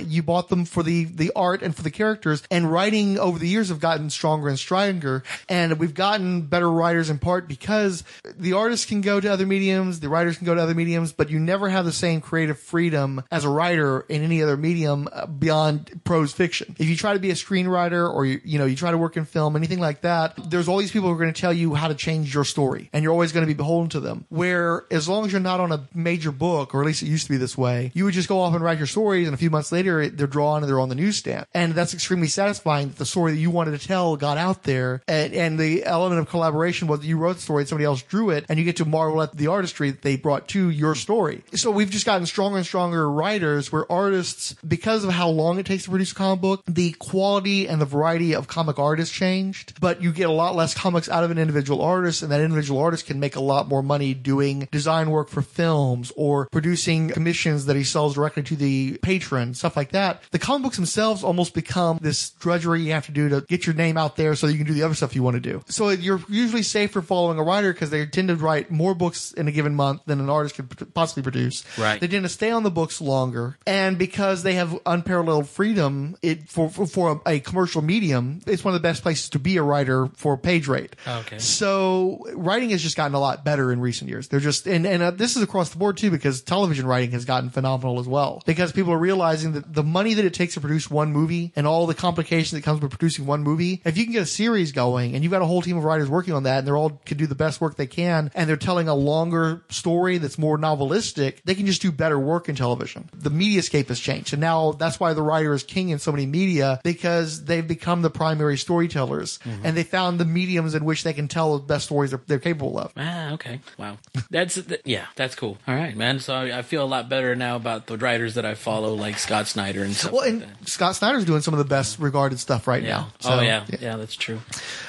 you bought them for the art and for the characters, and writing over the years have gotten stronger and stronger. And we've gotten better writers in part because the artists can go to other mediums, the writers can go to other mediums, but you never have the same creative freedom as a writer in any other medium beyond prose fiction. If you try to be a screenwriter, or you try to work in film, anything like that, there's all these people who are going to tell you how to change your story, and you're always going to be beholden to them. Where as long as you're not on a major book, or at least it used to be this way, you would just go off and write your stories, and a few months later they're drawn and they're on the newsstand. And that's extremely satisfying that the story that you wanted to tell got out there, and the element of collaboration was that you wrote the story and somebody else drew it, and you get to marvel at the artistry that they brought to your story. So we've just gotten stronger and stronger writers, where artists, because of how long it takes to produce a comic book, the quality and the variety of comic art has changed, but you get a lot less comics out of an individual artist, and that individual artist can make a lot more money doing design work for films or producing commissions that he sells directly to the patron, stuff like that. The comic books themselves almost become this drudgery you have to do to get your name out there so you can do the other stuff you want to do. So you're usually safer following a writer because they tend to write more books in a given month than an artist could possibly produce. Right. They tend to stay on the books longer, and because they have unparalleled freedom, for a commercial medium, it's one of the best places to be a writer for page rate. Okay. So writing has just gotten a lot better in recent years. They're just, and this is across the board too, because television writing has gotten phenomenal as well. Because people are realizing that the money that it takes to produce one movie and all the complications that comes with producing one movie, if you can get a series going and you've got a whole team of writers working on that, and they're all can do the best work they can, and they're telling a longer story that's more novelistic, they can just do better work in television. The mediascape has changed, and now that's why the writer is king in so many media, because they've become the primary storytellers, and they found the mediums in which they can tell the best stories they're capable of. Ah, okay. Wow. That's cool. All right, man. So I feel a lot better now about the writers that I follow, like Scott Snyder and stuff like that. Scott Snyder's doing some of the best regarded stuff right now. So, yeah, that's true.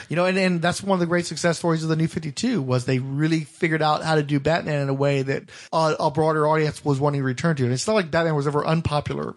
You know, and that's one of the great success stories of the New 52, was they really figured out how to do Batman in a way that a broader audience was wanting to return to. And it's not like Batman was ever unpopular,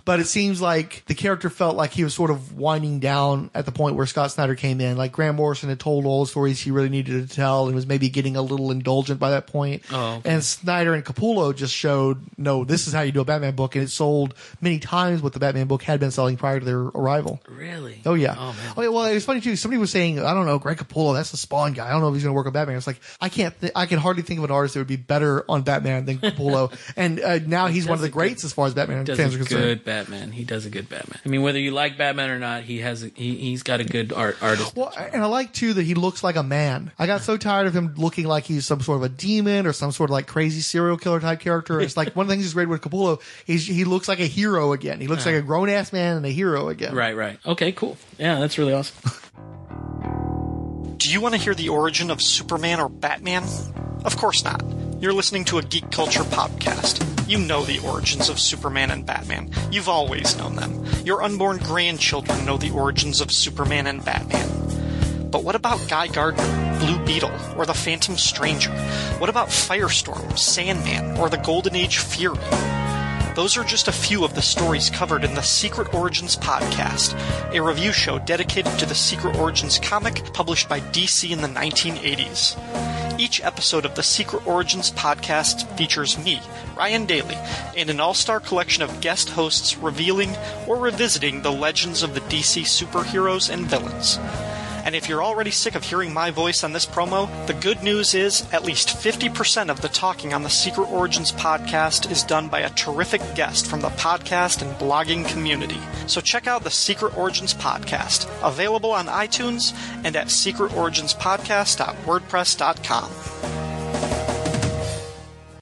but it seems like the character felt like he was sort of winding down at the point where Scott Snyder came in. Like Grant Morrison had told all the stories he really needed to tell and was maybe getting a little indulgent by that point. Oh, okay. And Snyder and Capullo just showed, no, this is how you do a Batman book, and it sold many times what the Batman book had been selling prior to their arrival. Really? Oh, yeah. Oh, man. Oh, yeah, well, it was funny, too. Somebody was saying, I don't know, Greg Capullo, that's the Spawn guy. I don't know if he's going to work on Batman. It's like, I can hardly think of an artist that would be better on Batman than Capullo. And now he's one of the greats as far as Batman fans are concerned. Good Batman. He does a good Batman. I mean, whether you like Batman or not, he's got a good artist. Well, and I like, too, that he looks like a man. I got so tired of him looking like he's some sort of a demon or some sort of like crazy serial killer type character. It's like one of the things that's great with Capullo, he looks like a hero again. He looks like a grown-ass man and a hero again. Right. Okay, cool. Yeah, that's really awesome. Do you want to hear the origin of Superman or Batman? Of course not. You're listening to a Geek Culture podcast. You know the origins of Superman and Batman. You've always known them. Your unborn grandchildren know the origins of Superman and Batman. But what about Guy Gardner, Blue Beetle, or the Phantom Stranger? What about Firestorm, Sandman, or the Golden Age Fury? Those are just a few of the stories covered in the Secret Origins podcast, a review show dedicated to the Secret Origins comic published by DC in the 1980s. Each episode of the Secret Origins podcast features me, Ryan Daly, and an all-star collection of guest hosts revealing or revisiting the legends of the DC superheroes and villains. And if you're already sick of hearing my voice on this promo, the good news is at least 50% of the talking on the Secret Origins podcast is done by a terrific guest from the podcast and blogging community. So check out the Secret Origins podcast, available on iTunes and at secretoriginspodcast.wordpress.com.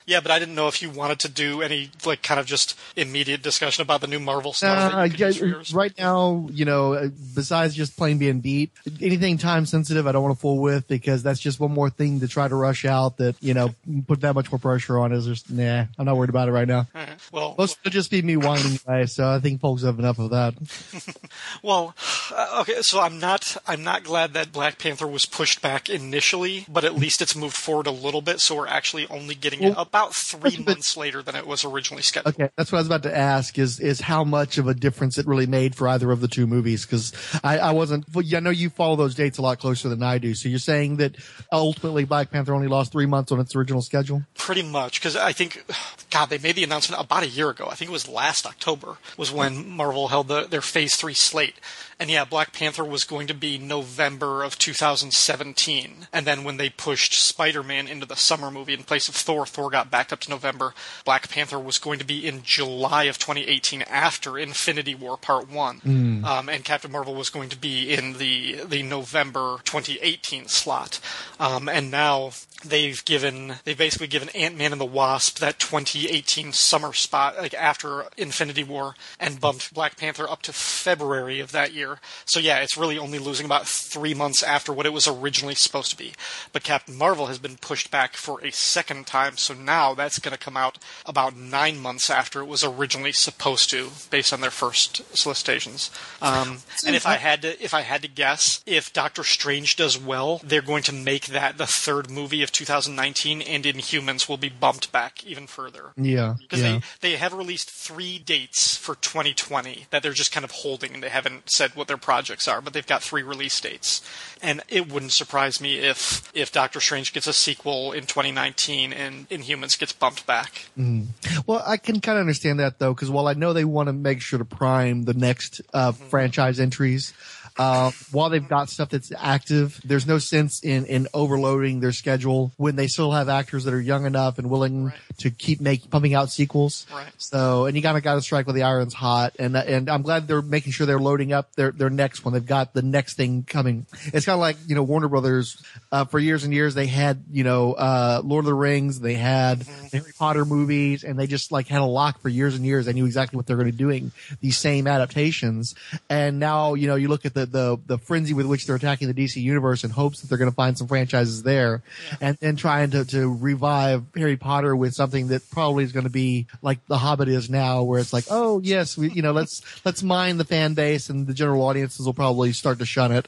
Yeah, but I didn't know if you wanted to do any, like, kind of just immediate discussion about the new Marvel stuff. That you could use for yours. Right now, you know, besides just plain being beat, anything time sensitive I don't want to fool with, because that's just one more thing to try to rush out that, you know, put that much more pressure on. Is just, I'm not worried about it right now. Well, most of it just be me whining anyway, so I think folks have enough of that. Well, Okay, so I'm not glad that Black Panther was pushed back initially, but at least it's moved forward a little bit, so we're actually only getting it about 3 months later than it was originally scheduled. Okay, that's what I was about to ask is how much of a difference it really made for either of the two movies, because I know you follow those dates a lot closer than I do, so you're saying that ultimately Black Panther only lost 3 months on its original schedule? Pretty much, because I think, God, they made the announcement about a year ago. I think it was last October was when Marvel held their Phase 3 slate. And yeah, Black Panther was going to be November of 2017. And then when they pushed Spider-Man into the summer movie in place of Thor got backed up to November. Black Panther was going to be in July of 2018 after Infinity War Part 1. And Captain Marvel was going to be in the November 2018 slot. And now they've basically given Ant-Man and the Wasp that 2018 summer spot, like after Infinity War, and bumped Black Panther up to February of that year. So yeah, it's really only losing about 3 months after what it was originally supposed to be. But Captain Marvel has been pushed back for a second time, so now that's going to come out about 9 months after it was originally supposed to, based on their first solicitations. And if I had to guess, if Doctor Strange does well, they're going to make that the third movie of 2019, and Inhumans will be bumped back even further. Yeah. Because they have released 3 dates for 2020 that they're just kind of holding, and they haven't said what their projects are, but they've got 3 release dates. And it wouldn't surprise me if Doctor Strange gets a sequel in 2019 and Inhumans gets bumped back. Well, I can kind of understand that, though, because while I know they want to make sure to prime the next franchise entries, while they've got stuff that's active, there's no sense in overloading their schedule when they still have actors that are young enough and willing to keep pumping out sequels. Right. So, and you got to strike while the iron's hot. And I'm glad they're making sure they're loading up their next one. They've got the next thing coming. It's kind of like, Warner Brothers, for years and years, they had, Lord of the Rings, they had the Harry Potter movies, and they just had a lock for years and years. They knew exactly what they're going to be doing, these same adaptations. And now, you look at the frenzy with which they're attacking the DC universe in hopes that they're going to find some franchises there, and then trying to revive Harry Potter with something that probably is going to be like The Hobbit is now, where it's like, oh yes, let's mine the fan base, and the general audiences will probably start to shun it.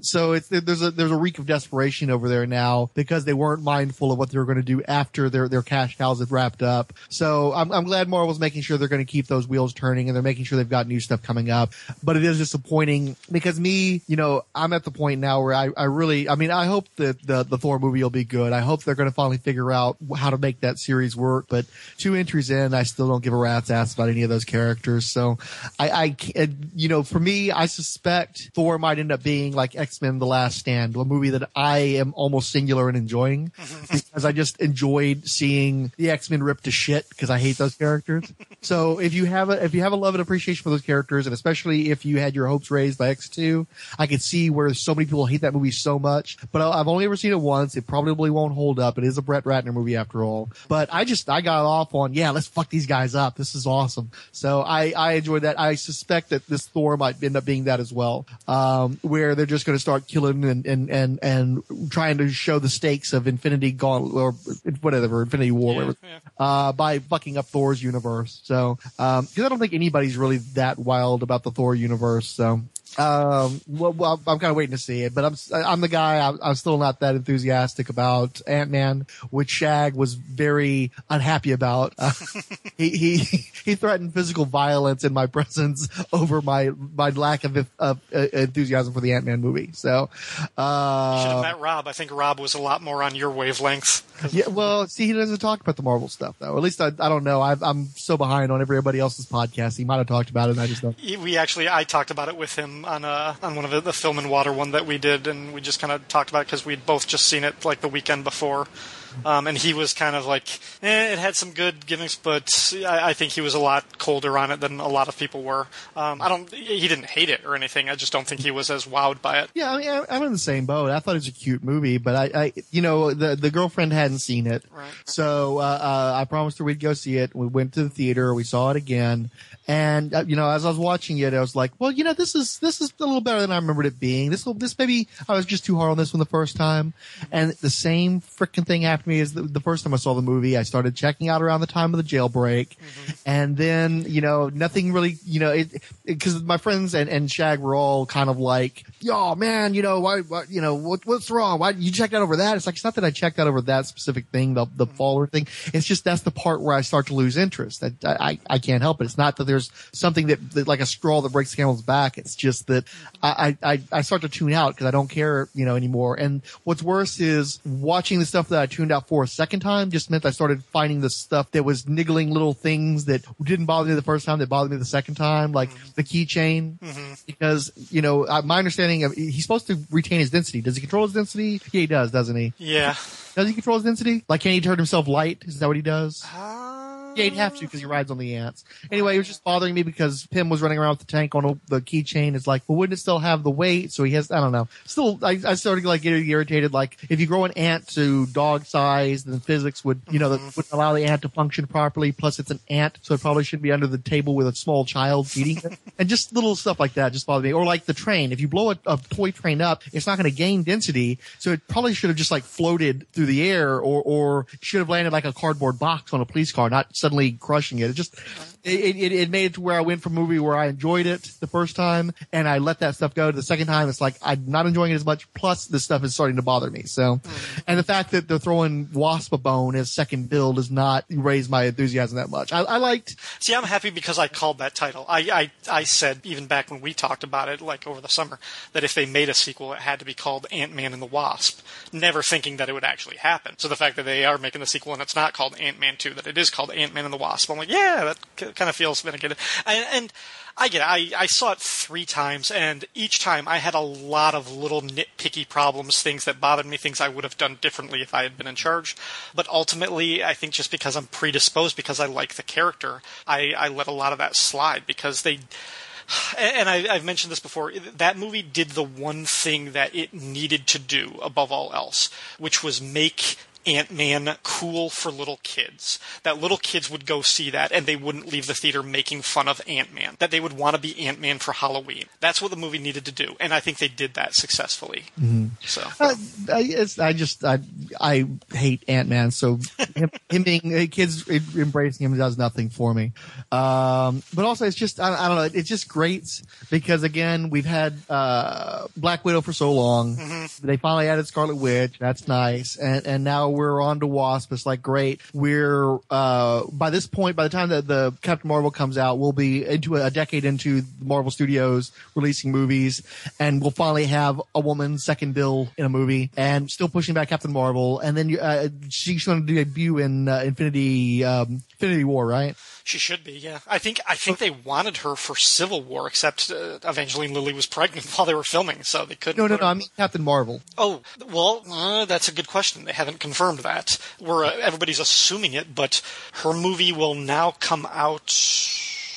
So there's a reek of desperation over there now because they weren't mindful of what they were going to do after their cash cows had wrapped up. So I'm glad Marvel's making sure they're going to keep those wheels turning, and they're making sure they've got new stuff coming up. But it is disappointing because I'm at the point now where I hope that the Thor movie will be good. I hope they're going to finally figure out how to make that series work. But 2 entries in, I still don't give a rat's ass about any of those characters. So for me, I suspect Thor might end up being like X-Men: The Last Stand, a movie that I am almost singular in enjoying because I just enjoyed seeing the X-Men ripped to shit because I hate those characters. So if you have a love and appreciation for those characters, and especially if you had your hopes raised by X2, I could see where so many people hate that movie so much. But I've only ever seen it once. It probably won't hold up. It is a Brett Ratner movie after all. But I got off on, let's fuck these guys up. This is awesome. So I enjoyed that. I suspect that this Thor might end up being that as well, where they're just going to start killing and trying to show the stakes of Infinity Gauntlet or whatever, Infinity War, by fucking up Thor's universe. So, because I don't think anybody's really that wild about the Thor universe. So, well, I'm kind of waiting to see it, but I'm the guy. I'm still not that enthusiastic about Ant-Man, which Shag was very unhappy about. He threatened physical violence in my presence over my lack of enthusiasm for the Ant-Man movie. So, you should have met Rob. I think Rob was a lot more on your wavelength. Yeah, well, see, he doesn't talk about the Marvel stuff though. At least I don't know. I'm so behind on everybody else's podcast. He might have talked about it, and I just don't. I talked about it with him on one of the Film and Water one that we did, and we just kind of talked about it because we'd both just seen it like the weekend before. And he was kind of like, it had some good gimmicks, but I think he was a lot colder on it than a lot of people were. He didn't hate it or anything. I just don't think he was as wowed by it. Yeah, I mean, I'm in the same boat. I thought it was a cute movie, but the girlfriend hadn't seen it. Right. So, I promised her we'd go see it. We went to the theater. We saw it again. And, as I was watching it, I was like, well, this is a little better than I remembered it being. This maybe I was just too hard on this one the first time. And the same frickin' thing happened shocked me is the first time I saw the movie, I started checking out around the time of the jailbreak. And then, nothing really, because my friends and Shag were all kind of like, yo, man, why what's wrong? Why you checked out over that? It's like, it's not that I checked out over that specific thing, the Faller thing. It's just that's the part where I start to lose interest. I can't help it. It's not that there's something that like a straw that breaks the camel's back. It's just that I start to tune out because I don't care, anymore. And what's worse is watching the stuff that I tuned out for a second time just meant I started finding the stuff that was niggling little things that didn't bother me the first time that bothered me the second time, like the keychain. Because, my understanding of he's supposed to retain his density. Does he control his density? Yeah, he does, doesn't he? Yeah. Does he control his density? Like, can he turn himself light? Is that what he does? Yeah, he'd have to because he rides on the ants. Anyway, it was just bothering me because Pym was running around with the tank on the keychain. It's like, well, wouldn't it still have the weight? So he has, I don't know. Still, I started like getting irritated. Like, if you grow an ant to dog size, then physics would, that wouldn't allow the ant to function properly. Plus, it's an ant, so it probably shouldn't be under the table with a small child feeding it. And just little stuff like that just bothered me. Or like the train. If you blow a toy train up, it's not going to gain density. So it probably should have just like floated through the air or should have landed like a cardboard box on a police car, not suddenly crushing it. It just, it made it to where I went from a movie where I enjoyed it the first time and I let that stuff go. The second time, it's like I'm not enjoying it as much. Plus, this stuff is starting to bother me. So, and the fact that they're throwing Wasp a bone as second build does not raise my enthusiasm that much. I liked. See, I'm happy because I called that title. I said even back when we talked about it, like over the summer, that if they made a sequel, it had to be called Ant-Man and the Wasp. Never thinking that it would actually happen. So the fact that they are making the sequel and it's not called Ant-Man 2, that it is called Ant-Man and the Wasp, I'm like, yeah, that kind of feels vindicated. And I get it. I saw it 3 times, and each time I had a lot of little nitpicky problems, things that bothered me, things I would have done differently if I had been in charge. But ultimately, I think just because I'm predisposed, because I like the character, I let a lot of that slide because they... And I've mentioned this before, that movie did the one thing that it needed to do above all else, which was make Ant-Man cool for little kids. That little kids would go see that and they wouldn't leave the theater making fun of Ant-Man. That they would want to be Ant-Man for Halloween. That's what the movie needed to do. And I think they did that successfully. So I hate Ant-Man, so him being kids embracing him does nothing for me. But also it's just, I don't know, it's just great because again, we've had Black Widow for so long. They finally added Scarlet Witch. That's nice. And now we're on to Wasp. It's like, great. We're, by this point, by the time that the Captain Marvel comes out, we'll be into a decade into the Marvel Studios releasing movies, and we'll finally have a woman second bill in a movie, and still pushing back Captain Marvel. And then she's going to debut in Infinity War, right? She should be, yeah. I think they wanted her for Civil War, except Evangeline Lilly was pregnant while they were filming, so they couldn't. No, I mean Captain Marvel. Oh, well, that's a good question. They haven't confirmed that. Everybody's assuming it, but her movie will now come out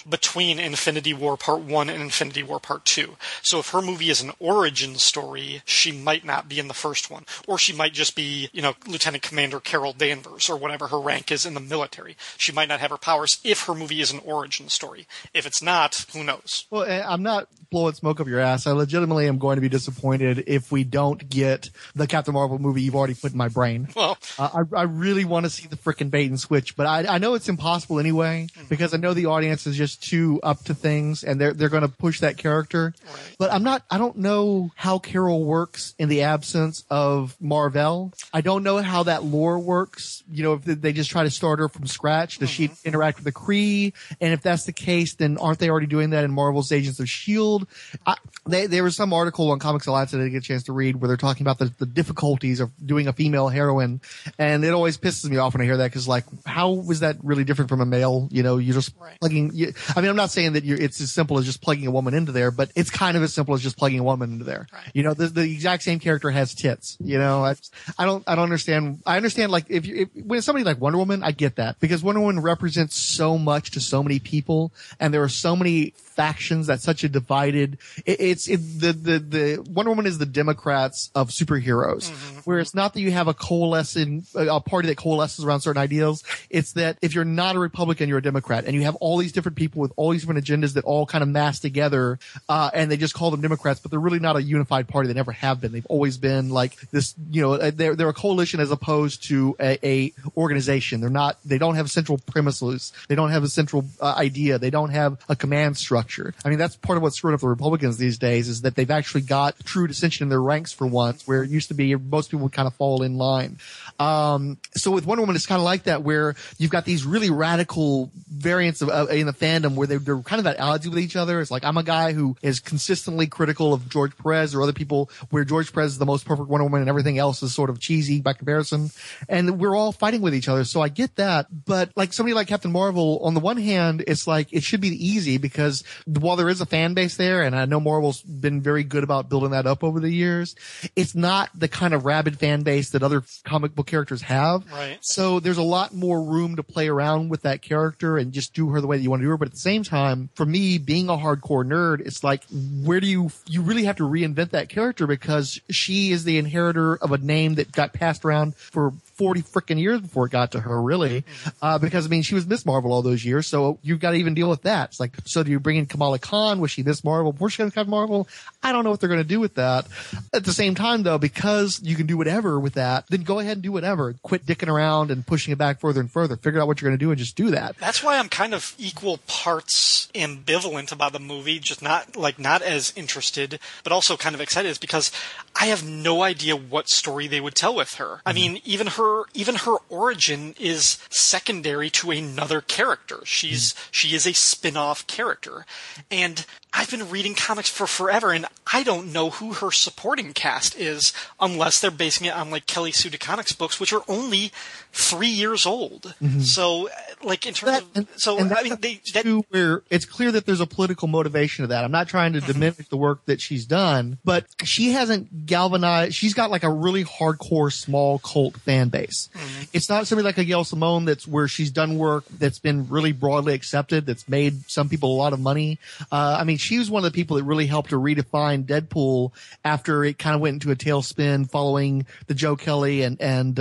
between Infinity War Part 1 and Infinity War Part 2. So if her movie is an origin story, she might not be in the first one. Or she might just be, Lieutenant Commander Carol Danvers, or whatever her rank is in the military. She might not have her powers if her movie is an origin story. If it's not, who knows? Well, I'm not blowing smoke up your ass. I legitimately am going to be disappointed if we don't get the Captain Marvel movie you've already put in my brain. Well, I really want to see the frickin' bait and switch, but I know it's impossible anyway, because I know the audience is just too up to things and they're going to push that character. Right. But I don't know how Carol works in the absence of Marvel. I don't know how that lore works. If they just try to start her from scratch, does she interact with the Kree? And if that's the case, then aren't they already doing that in Marvel's Agents of S.H.I.E.L.D.? There was some article on Comics Alliance that I didn't get a chance to read where they're talking about the difficulties of doing a female heroine. And it always pisses me off when I hear that because, like, how is that really different from a male? You're just plugging. I mean, I'm not saying that it's as simple as just plugging a woman into there, but it's kind of as simple as just plugging a woman into there. Right. The exact same character has tits. I don't understand. I understand, like, if when somebody like Wonder Woman, I get that because Wonder Woman represents so much to so many people, and there are so many factions. That's such a divided. The Wonder Woman is the Democrats of superheroes, where it's not that you have a party that coalesces around certain ideals. It's that if you're not a Republican, you're a Democrat, and you have all these different people with all these different agendas that all kind of mass together, and they just call them Democrats, but they're really not a unified party. They never have been. They've always been like this, they're a coalition as opposed to a organization. They don't have central premises. They don't have a central idea. They don't have a command structure. I mean, that's part of what's screwing up the Republicans these days, is that they've actually got true dissension in their ranks for once, where it used to be most people would kind of fall in line. So with Wonder Woman, it's kind of like that, where you've got these really radical variants in the fandom where they're kind of at odds with each other. It's like, I'm a guy who is consistently critical of George Perez, or other people where George Perez is the most perfect Wonder Woman and everything else is sort of cheesy by comparison. And we're all fighting with each other. So I get that. But like somebody like Captain Marvel, on the one hand, it's like, it should be easy because while there is a fan base there, and I know Marvel's been very good about building that up over the years, it's not the kind of rabid fan base that other comic book characters have. Right. So there's a lot more room to play around with that character and just do her the way that you want to do her. But at the same time, for me, being a hardcore nerd, it's like, where do you really have to reinvent that character, because she is the inheritor of a name that got passed around for 40 frickin' years before it got to her, really. Because, I mean, she was Miss Marvel all those years, so you've got to even deal with that. It's like, so do you bring in Kamala Khan? Was she Miss Marvel before she got Captain Marvel? I don't know what they're going to do with that. At the same time, though, because you can do whatever with that, then go ahead and do whatever. Quit dicking around and pushing it back further and further. Figure out what you're going to do and just do that. That's why I'm kind of equal parts ambivalent about the movie, just not as interested, but also kind of excited, is because I have no idea what story they would tell with her. I mean, even her origin is secondary to another character. She is a spin-off character. And I've been reading comics for forever, and I don't know who her supporting cast is unless they're basing it on like Kelly Sue DeConnick's books, which are only 3 years old. So, like, in terms where it's clear that there's a political motivation to that. I'm not trying to diminish the work that she's done, but she hasn't galvanized. She's got like a really hardcore small cult fan base. It's not somebody like a Gail Simone that's where she's done work that's been really broadly accepted, that's made some people a lot of money. I mean, she was one of the people that really helped to redefine Deadpool after it kind of went into a tailspin following the Joe Kelly and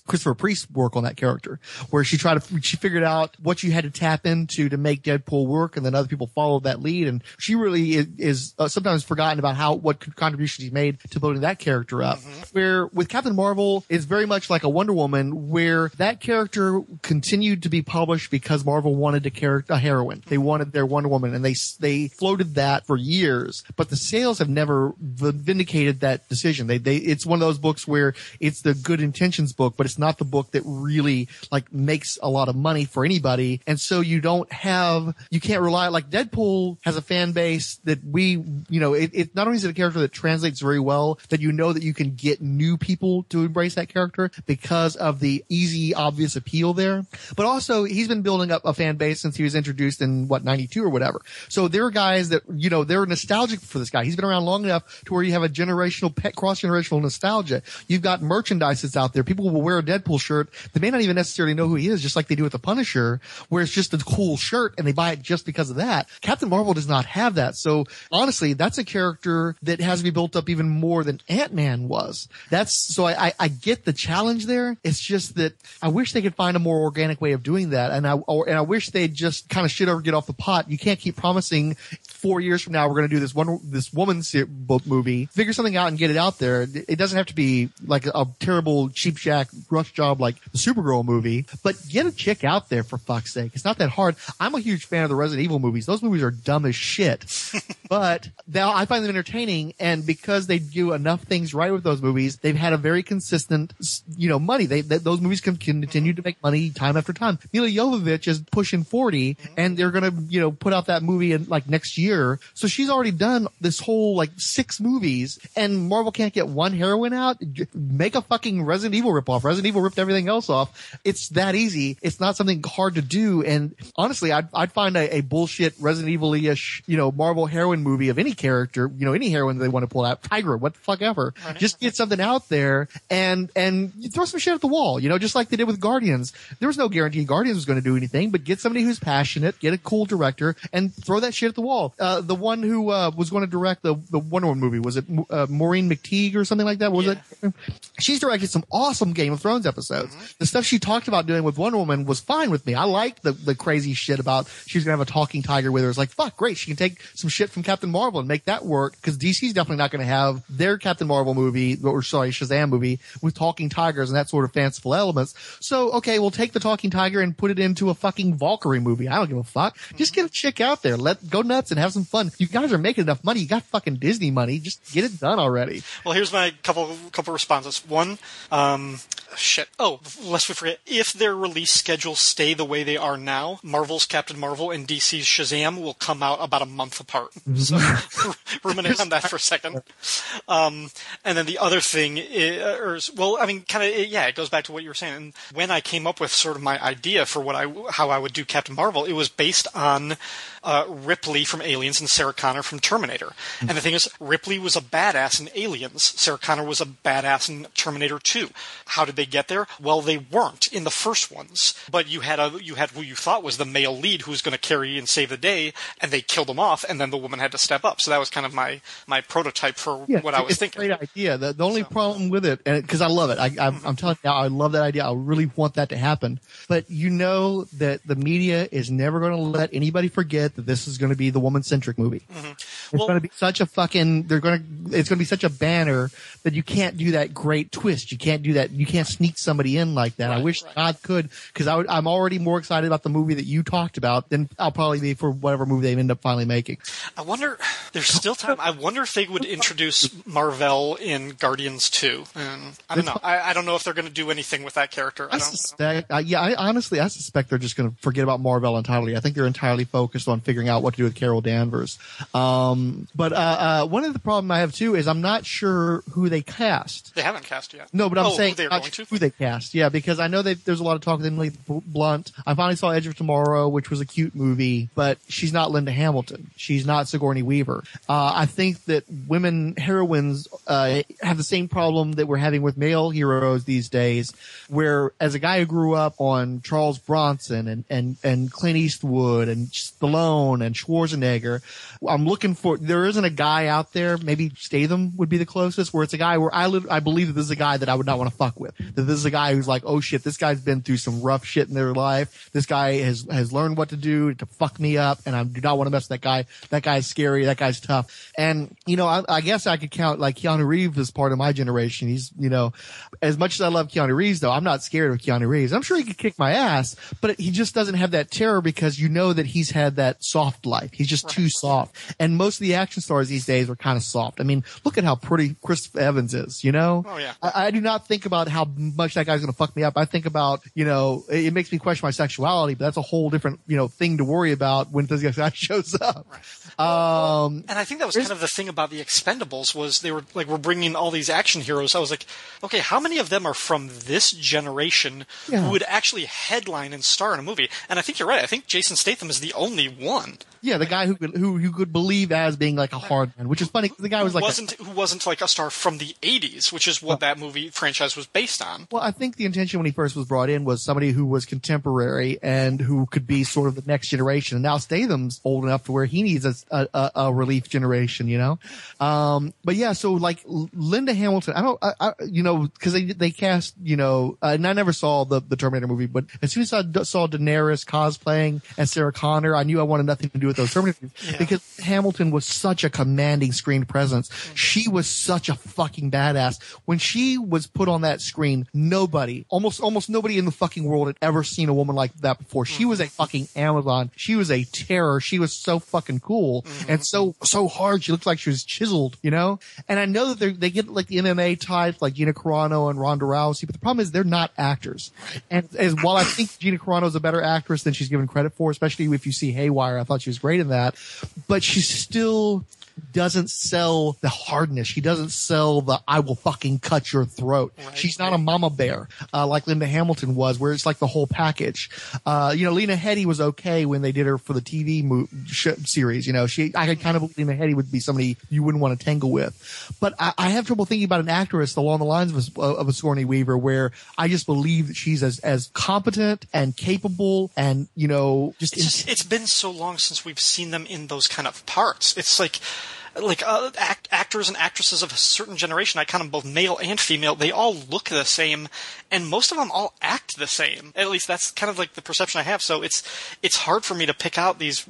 Christopher Priest work on that character, where she figured out what you had to tap into to make Deadpool work, and then other people followed that lead. And she really is sometimes forgotten about what contributions she made to building that character up. Where with Captain Marvel, it's very much like a Wonder Woman, where that character continued to be published because Marvel wanted a heroine. They wanted their Wonder Woman, and they floated that for years. But the sales have never vindicated that decision. It's one of those books where it's the good intentions book, but it's not the book that really like makes a lot of money for anybody. And so you can't rely, like Deadpool has a fan base that it not only is it a character that translates very well, that that you can get new people to embrace that character because of the easy, obvious appeal there. But also he's been building up a fan base since he was introduced in 92 or whatever. So there are guys that, they're nostalgic for this guy. He's been around long enough to where you have a cross-generational nostalgia. You've got merchandise that's out there. People will wear a Deadpool shirt. They may not even necessarily know who he is, just like they do with the Punisher, where it's just a cool shirt and they buy it just because of that. Captain Marvel does not have that. So honestly, that's a character that has to be built up even more than Ant-Man was. So I get the challenge there. It's just that I wish they could find a more organic way of doing that. And I wish they'd just kind of shit over, get off the pot. You can't keep promising 4 years from now we're going to do this woman's book movie. Figure something out and get it out there. It doesn't have to be like a terrible cheap shack rush job like the Supergirl movie, but get a chick out there for fuck's sake. It's not that hard. I'm a huge fan of the Resident Evil movies. Those movies are dumb as shit, but I find them entertaining. And because they do enough things right with those movies, they've had a very consistent, money. Those movies can continue to make money time after time. Mila Jovovich is pushing 40 and they're going to, put out that movie in like next year. So she's already done this whole like 6 movies, and Marvel can't get one heroine out. Make a fucking Resident Evil ripoff. Resident Evil ripped everything else off. It's that easy. It's not something hard to do. And honestly, I'd find a bullshit Resident Evil-ish, Marvel heroine heroine movie of any character, any heroine they want to pull out, Tiger, what the fuck ever. Right. Just get something out there and you throw some shit at the wall, just like they did with Guardians. There was no guarantee Guardians was going to do anything, but get somebody who's passionate, get a cool director, and throw that shit at the wall. The one who was going to direct the Wonder Woman movie, was it Maureen McTeague or something like that? Was it? She's directed some awesome Game of Thrones episodes. The stuff she talked about doing with Wonder Woman was fine with me. I liked the crazy shit about she's going to have a talking tiger with her. It's like, fuck, great. She can take some shit from Captain Marvel and make that work, because DC's definitely not going to have their Captain Marvel movie, Shazam movie, with talking tigers and that sort of fanciful elements. So, okay, we'll take the talking tiger and put it into a fucking Valkyrie movie. I don't give a fuck. Just get a chick out there. Go nuts and have some fun. You guys are making enough money. You got fucking Disney money. Just get it done already. Well, here's my couple responses. One, shit. Oh, lest we forget, if their release schedules stay the way they are now, Marvel's Captain Marvel and DC's Shazam will come out about a month apart. So ruminate on that for a second. And then the other thing is, it goes back to what you were saying. And when I came up with sort of my idea for how I would do Captain Marvel, it was based on Ripley from Aliens and Sarah Connor from Terminator. And the thing is, Ripley was a badass in Aliens. Sarah Connor was a badass in Terminator 2. How did they get there? Well, they weren't in the first ones, but you had who you thought was the male lead who was going to carry and save the day, and they killed him off, and then the woman had to step up. So that was kind of my prototype for what I was thinking. It's a great idea. The only problem with it, and because I love it, I'm telling you, I love that idea. I really want that to happen. But that the media is never going to let anybody forget that this is going to be the woman-centric movie. Mm-hmm. It's going to be such a it's going to be such a banner that you can't do that great twist. You can't do that. You can't sneak somebody in like that. I wish God could, because I'm already more excited about the movie that you talked about than I'll probably be for whatever movie they end up finally making. I wonder, there's still time. I wonder if they would introduce Marvel in Guardians 2. And I don't know. I don't know if they're going to do anything with that character. I suspect, I suspect they're just going to forget about Marvel entirely. I think they're entirely focused on figuring out what to do with Carol Danvers. But one of the problem I have too is I'm not sure who they cast. They haven't cast yet. No, but I'm saying who they cast. Yeah, because I know there's a lot of talk with Emily Blunt. I finally saw Edge of Tomorrow, which was a cute movie, but she's not Linda Hamilton. She's not Sigourney Weaver. I think that women heroines have the same problem that we're having with male heroes these days, where as a guy who grew up on Charles Bronson and Clint Eastwood and Stallone and Schwarzenegger, I'm looking for, there isn't a guy out there, maybe Statham would be the closest, where it's a guy where I believe that this is a guy that I would not want to fuck with. That this is a guy who's like, oh shit, this guy's been through some rough shit in their life. This guy has learned what to do to fuck me up, and I do not want to mess with that guy. That guy's scary. That guy's tough. And, I guess I could count like Keanu Reeves as part of my generation. He's, as much as I love Keanu Reeves though, I'm not scared of Keanu Reeves. I'm sure he could kick my ass, but he just doesn't have that terror because that he's had that soft life. He's just too soft. And most of the action stars these days are kind of soft. I mean, look at how pretty Chris Evans is, Oh yeah. I do not think about how much that guy's going to fuck me up. I think about, it makes me question my sexuality, but that's a whole different, thing to worry about when this guy shows up. Right. And I think that was kind of the thing about the Expendables was they were like, we're bringing all these action heroes. I was like, okay, how many of them are from this generation who would actually headline and star in a movie? And I think you're right. I think Jason Statham is the only one. Yeah, the guy who could believe as being like a hard man, which is funny because the guy was like who wasn't like a star from the 80s, which is what that movie franchise was based on. Well, I think the intention when he first was brought in was somebody who was contemporary and who could be sort of the next generation. And now Statham's old enough to where he needs a relief generation, But yeah, so like Linda Hamilton, because they cast, and I never saw the Terminator movie, but as soon as I saw Daenerys cosplaying as Sarah Connor, I knew I wanted nothing to do with those Terminator movies because Hamilton was such a commanding screen presence. She was such a fucking badass. When she was put on that screen, almost nobody in the fucking world had ever seen a woman like that before. She was a fucking Amazon. She was a terror. She was so fucking cool and so hard. She looked like she was chiseled, And I know that they get like the MMA types like Gina Carano and Ronda Rousey, but the problem is they're not actors. And while I think Gina Carano is a better actress than she's given credit for, especially if you see Haywire, I thought she was great in that, but she's still doesn't sell the hardness. She doesn't sell the I will fucking cut your throat. Right. She's not a mama bear like Linda Hamilton was, where it's like the whole package. Lena Headey was okay when they did her for the TV series. I could kind of believe Lena Headey would be somebody you wouldn't want to tangle with. But I have trouble thinking about an actress along the lines of a Sigourney Weaver, where I just believe that she's as competent and capable and, It's been so long since we've seen them in those kind of parts. It's like actors and actresses of a certain generation, I count them both male and female, they all look the same, and most of them all act the same. At least that's kind of like the perception I have. So it's hard for me to pick out these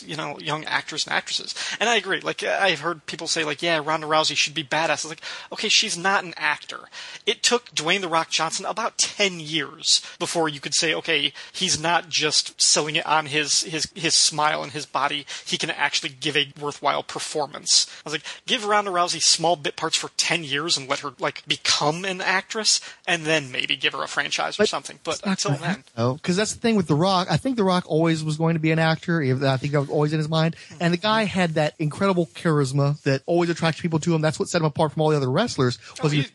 young actors and actresses. And I agree. Like, I've heard people say, like, yeah, Ronda Rousey should be badass. It's like, okay, she's not an actor. It took Dwayne The Rock Johnson about 10 years before you could say, okay, he's not just selling it on his smile and his body. He can actually give a worthwhile performance. I was like, give Ronda Rousey small bit parts for 10 years and let her, like, become an actress, and then maybe give her a franchise or something. But until then. No, because that's the thing with The Rock. I think The Rock always was going to be an actor. I think that was always in his mind. And the guy had that incredible charisma that always attracted people to him. That's what set him apart from all the other wrestlers. He's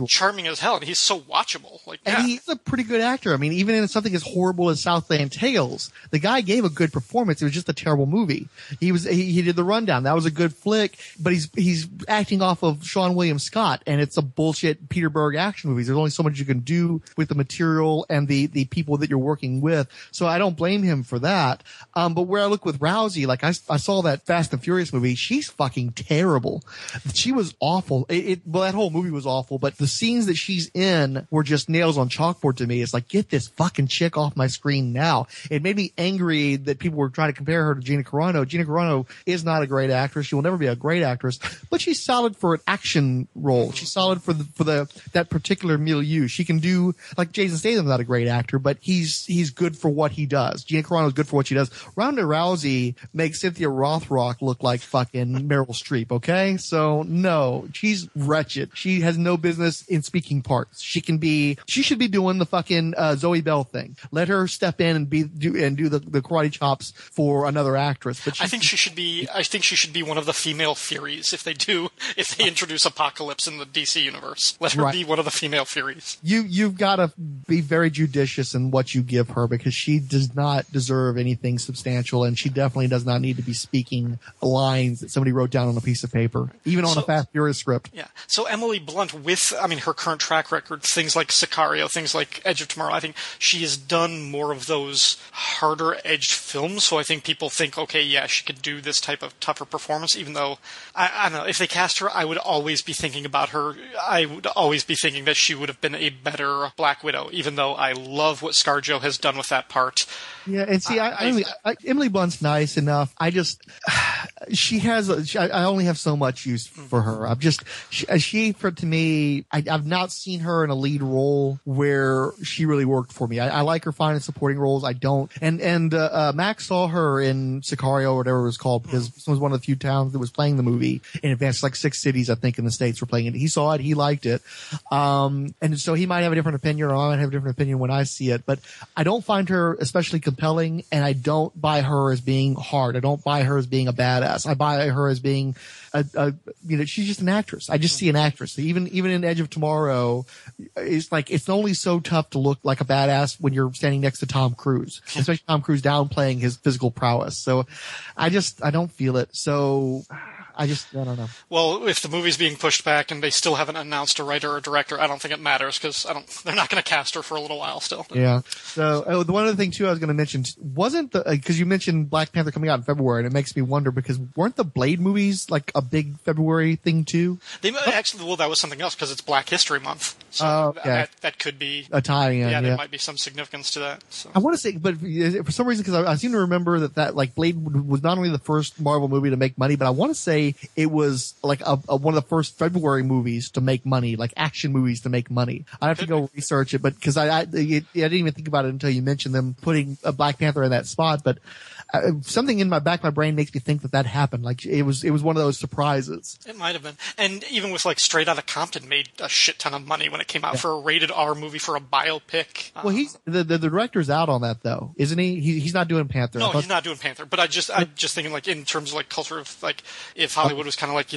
charming as hell, and he's so watchable. And he's a pretty good actor. I mean, even in something as horrible as Southland Tales, the guy gave a good performance. It was just a terrible movie. He did The Rundown. That was a good flick, but he's acting off of Sean William Scott, and it's a bullshit Peter Berg action movie. There's only so much you can do with the material and the people that you're working with. So I don't blame him for that. But where I look with Rousey, like I saw that Fast and Furious movie, she's fucking terrible. She was awful. That whole movie was awful, but the scenes that she's in were just nails on chalkboard to me. It's like, get this fucking chick off my screen now. It made me angry that people were trying to compare her to Gina Carano. Gina Carano is not a great actress. She will never be a great actress, but she's solid for an action role. She's solid for that particular milieu. She can do, like, Jason Statham's not a great actor, but he's good for what he does. Gina Carano's good for what she does. Ronda Rousey makes Cynthia Rothrock look like fucking Meryl Streep, okay? So no, she's wretched. She has no business in speaking parts. She should be doing the fucking Zoe Bell thing. Let her step in and do the karate chops for another actress. But I think she should be one of the female Furies if they introduce Apocalypse in the DC universe. Let her be one of the female Furies. You've got to be very judicious in what you give her, because she does not deserve anything substantial, and she definitely does not need to be speaking lines that somebody wrote down on a piece of paper, even on a Fast Furious script. Yeah. So Emily Blunt, with her current track record, things like Sicario, things like Edge of Tomorrow, I think she has done more of those harder edged films. So I think people think, okay, yeah, she could do this type of tougher performance, even though I don't know, if they cast her, I would always be thinking about her. I would always be thinking that she would have been a better Black Widow, even though I love what ScarJo has done with that part. Yeah, and see, Emily Blunt's nice enough. I only have so much use for her. To me, I've not seen her in a lead role where she really worked for me. I like her fine in supporting roles. I don't. And Max saw her in Sicario or whatever it was called, because this was one of the few towns that was playing the movie in advance. Like 6 cities, I think, in the States were playing it. He saw it. He liked it. And so he might have a different opinion, or I might have a different opinion when I see it. But I don't find her especially compelling, and I don't buy her as being hard. I don't buy her as being a badass. I buy her as being she's just an actress. I just see an actress. Even in Edge of Tomorrow, it's like, it's only so tough to look like a badass when you're standing next to Tom Cruise, especially Tom Cruise downplaying his physical prowess. So I don't feel it. So I don't know. Well, if the movie's being pushed back and they still haven't announced a writer or director, I don't think it matters, because they're not going to cast her for a little while still. Yeah. So the one other thing too I was going to mention wasn't because you mentioned Black Panther coming out in February, and it makes me wonder, because weren't the Blade movies like a big February thing too? Actually, that was something else, because it's Black History Month. So that could be a tie-in. Yeah, there might be some significance to that. So. I want to say, but for some reason, because I seem to remember that like Blade was not only the first Marvel movie to make money, but I want to say it was like one of the first February movies to make money, like action movies to make money. I have to go research it, but because I didn't even think about it until you mentioned them putting Black Panther in that spot. But something in my back of my brain makes me think that happened. Like it was one of those surprises. It might have been. And even with like Straight Outta Compton made a shit ton of money when it came out for a rated R movie, for a biopic. Well, he's the director's out on that though, isn't he? He's not doing Panther. No, he's not doing Panther. But I'm just thinking like in terms of like culture of like if Hollywood was kind of like,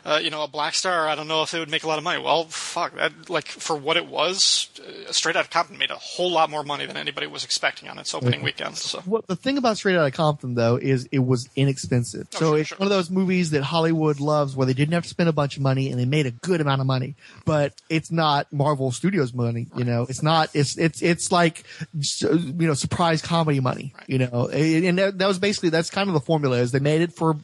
a Black Star, I don't know if they would make a lot of money. Well, fuck, that, like, for what it was, Straight Outta Compton made a whole lot more money than anybody was expecting on its opening weekend. So. Well, the thing about Straight Outta Compton, though, is it was inexpensive. It's one of those movies that Hollywood loves where they didn't have to spend a bunch of money and they made a good amount of money. But it's not Marvel Studios money, It's not, it's like, surprise comedy money, And that was basically, that's kind of the formula is they made it for,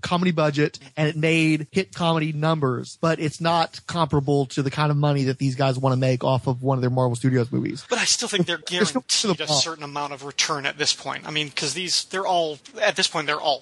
comedy budget and it made hit comedy numbers, but it's not comparable to the kind of money that these guys want to make off of one of their Marvel Studios movies. But I still think they're guaranteed a certain amount of return at this point. I mean, because they're all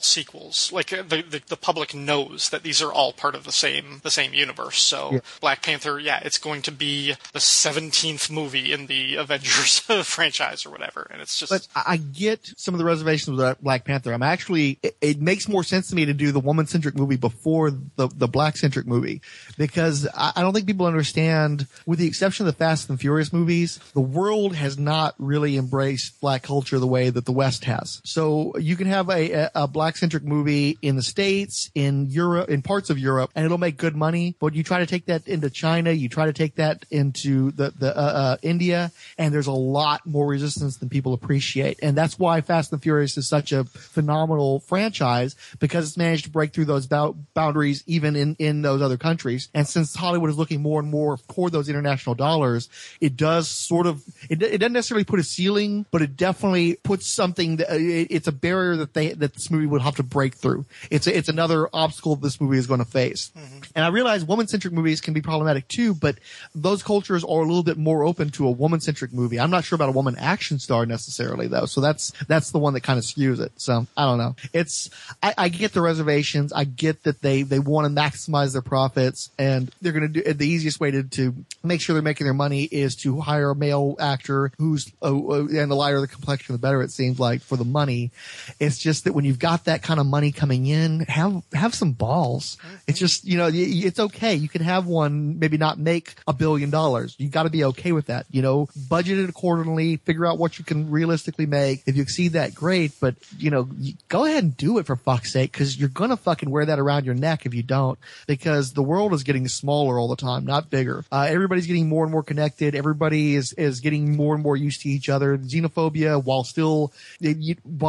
sequels. Like the public knows that these are all part of the same universe. So Black Panther, it's going to be the 17th movie in the Avengers franchise or whatever, and it's just. But I get some of the reservations with Black Panther. I'm actually, it makes more sense to me to do the woman-centric movie before the black-centric movie, because I don't think people understand, with the exception of the Fast and Furious movies, the world has not really embraced black culture the way that the West has. So you can have a black-centric movie in the States, in Europe, in parts of Europe, and it'll make good money, but you try to take that into China, you try to take that into the India, and there's a lot more resistance than people appreciate. And that's why Fast and Furious is such a phenomenal franchise, because it's managed to break through those boundaries even in those other countries. And since Hollywood is looking more and more toward those international dollars, it does sort of, it doesn't necessarily put a ceiling, but it definitely puts something that it's a barrier that this movie would have to break through. It's another obstacle this movie is going to face. Mm-hmm. And I realize woman-centric movies can be problematic too, but those cultures are a little bit more open to a woman-centric movie. I'm not sure about a woman action star necessarily though. So that's the one that kind of skews it. So I don't know. I get the reservations. I get that they want to maximize their profits, and they're going to do the easiest way to make sure they're making their money is to hire a male actor who's and the lighter the complexion, the better, it seems like, for the money. It's just that when you've got that kind of money coming in, have some balls. It's just, it's okay. You can have one maybe not make $1 billion. You got to be okay with that. Budget it accordingly, figure out what you can realistically make. If you exceed that, great, but go ahead and do it for fuck's sake, because you're gonna fucking wear that around your neck if you don't, because the world is getting smaller all the time, not bigger. Everybody's getting more and more connected. Everybody is getting more and more used to each other. Xenophobia, while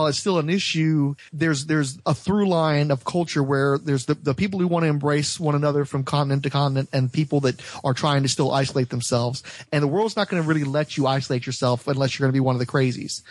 it's still an issue, there's a through line of culture where there's the people who want to embrace one another from continent to continent, and people that are trying to still isolate themselves. And the world's not going to really let you isolate yourself unless you're going to be one of the crazies.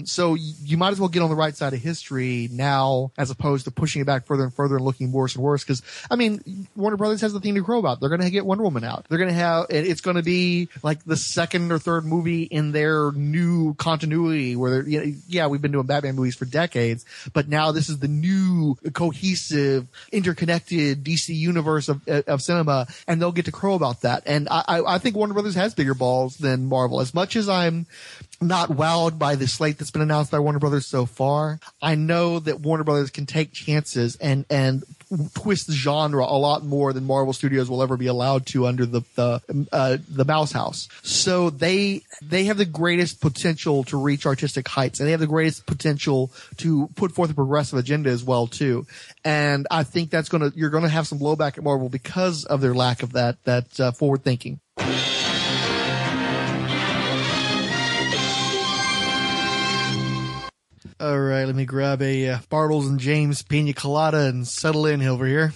So you might as well get on the right side of history now, as opposed to pushing it back further and further and looking worse and worse. Because, I mean, Warner Brothers has the thing to crow about. They're going to get Wonder Woman out. They're going to have, it's going to be like the second or third movie in their new continuity where they're, we've been doing Batman movies for decades, but now this is the new cohesive, interconnected DC universe of cinema, and they'll get to crow about that. And I think Warner Brothers has bigger balls than Marvel. As much as I'm not wowed by the slate that's been announced by Warner Brothers so far, I know that Warner Brothers can take chances and twist the genre a lot more than Marvel Studios will ever be allowed to under the Mouse House. So they have the greatest potential to reach artistic heights, and they have the greatest potential to put forth a progressive agenda as well too. And I think you're gonna have some blowback at Marvel because of their lack of that forward thinking. All right, let me grab a Bartles and James Pina Colada and settle in over here.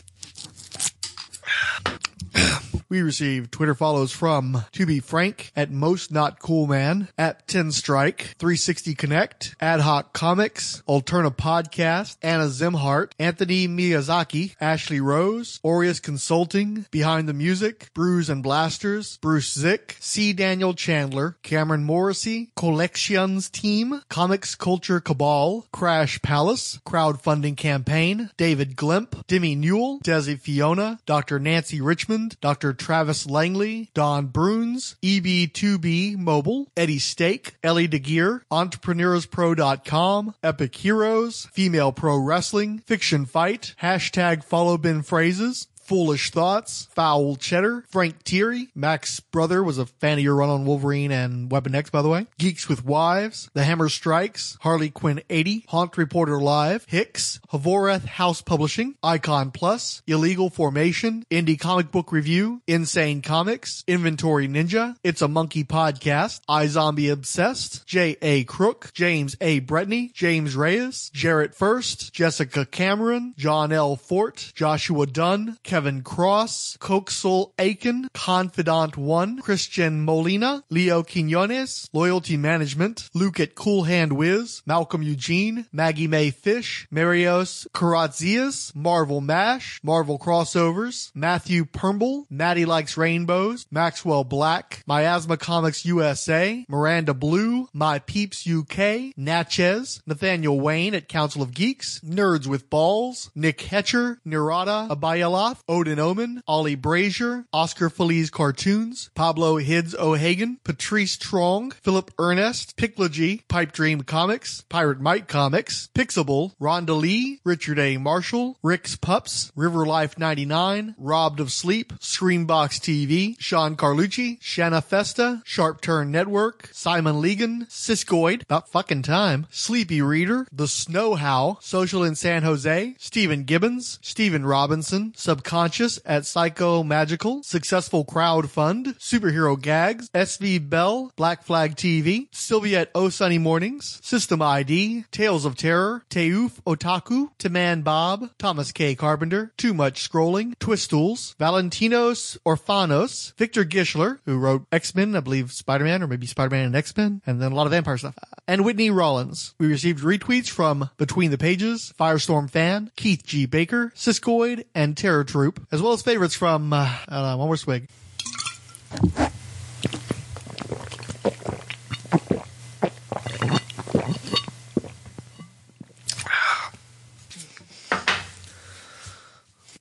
We received Twitter follows from To Be Frank, at Most Not Cool Man, at 10 Strike, 360 Connect, Ad Hoc Comics, Alterna Podcast, Anna Zimhart, Anthony Miyazaki, Ashley Rose, Aureus Consulting, Behind the Music, Brews and Blasters, Bruce Zick, C. Daniel Chandler, Cameron Morrissey, Collections Team, Comics Culture Cabal, Crash Palace, Crowdfunding Campaign, David Glimp, Demi Newell, Desi Fiona, Dr. Nancy Richmond, Dr. Travis Langley, Don Bruns, EB2B Mobile, Eddie Stake, Ellie DeGear, EntrepreneursPro.com, Epic Heroes, Female Pro Wrestling, Fiction Fight, hashtag Follow Ben Phrases, Foolish Thoughts, Foul Cheddar, Frank Thierry, Mac's brother was a fan of your run on Wolverine and Weapon X, by the way, Geeks with Wives, The Hammer Strikes, Harley Quinn 80, Haunt Reporter Live, Hicks, Havoreth House Publishing, Icon Plus, Illegal Formation, Indie Comic Book Review, Insane Comics, Inventory Ninja, It's a Monkey Podcast, iZombie Obsessed, J.A. Crook, James A. Bretney, James Reyes, Jarrett First, Jessica Cameron, John L. Fort, Joshua Dunn, Kevin Cross, Coxel Aiken, Confidant 1, Christian Molina, Leo Quinones, Loyalty Management, Luke at Cool Hand Wiz, Malcolm Eugene, Maggie May Fish, Marios Karadzias, Marvel Mash, Marvel Crossovers, Matthew Permble, Maddie Likes Rainbows, Maxwell Black, Miasma Comics USA, Miranda Blue, My Peeps UK, Natchez, Nathaniel Wayne at Council of Geeks, Nerds with Balls, Nick Hetcher, Nirada Abayaloth, Odin Omen, Ollie Brazier, Oscar Feliz Cartoons, Pablo Hids O'Hagan, Patrice Trong, Philip Ernest, Piclogy, Pipe Dream Comics, Pirate Mike Comics, Pixable, Rhonda Lee, Richard A. Marshall, Rick's Pups, River Life 99, Robbed of Sleep, Screambox TV, Sean Carlucci, Shanna Festa, Sharp Turn Network, Simon Legan, Siskoid, about fucking time, Sleepy Reader, The Snow How, Social in San Jose, Stephen Gibbons, Stephen Robinson, Subconscious at Psycho Magical, Successful Crowd Fund, Superhero Gags, SV Bell, Black Flag TV, Sylvia at Oh Sunny Mornings, System ID, Tales of Terror, Teuf Otaku, Taman Bob, Thomas K. Carpenter, Too Much Scrolling, Twistools, Valentinos Orfanos, Victor Gischler, who wrote X-Men, I believe Spider-Man, or maybe Spider-Man and X-Men, and then a lot of vampire stuff, and Whitney Rollins. We received retweets from Between the Pages, Firestorm Fan, Keith G. Baker, Siskoid, and Terror Troop, as well as favorites from, one more swig.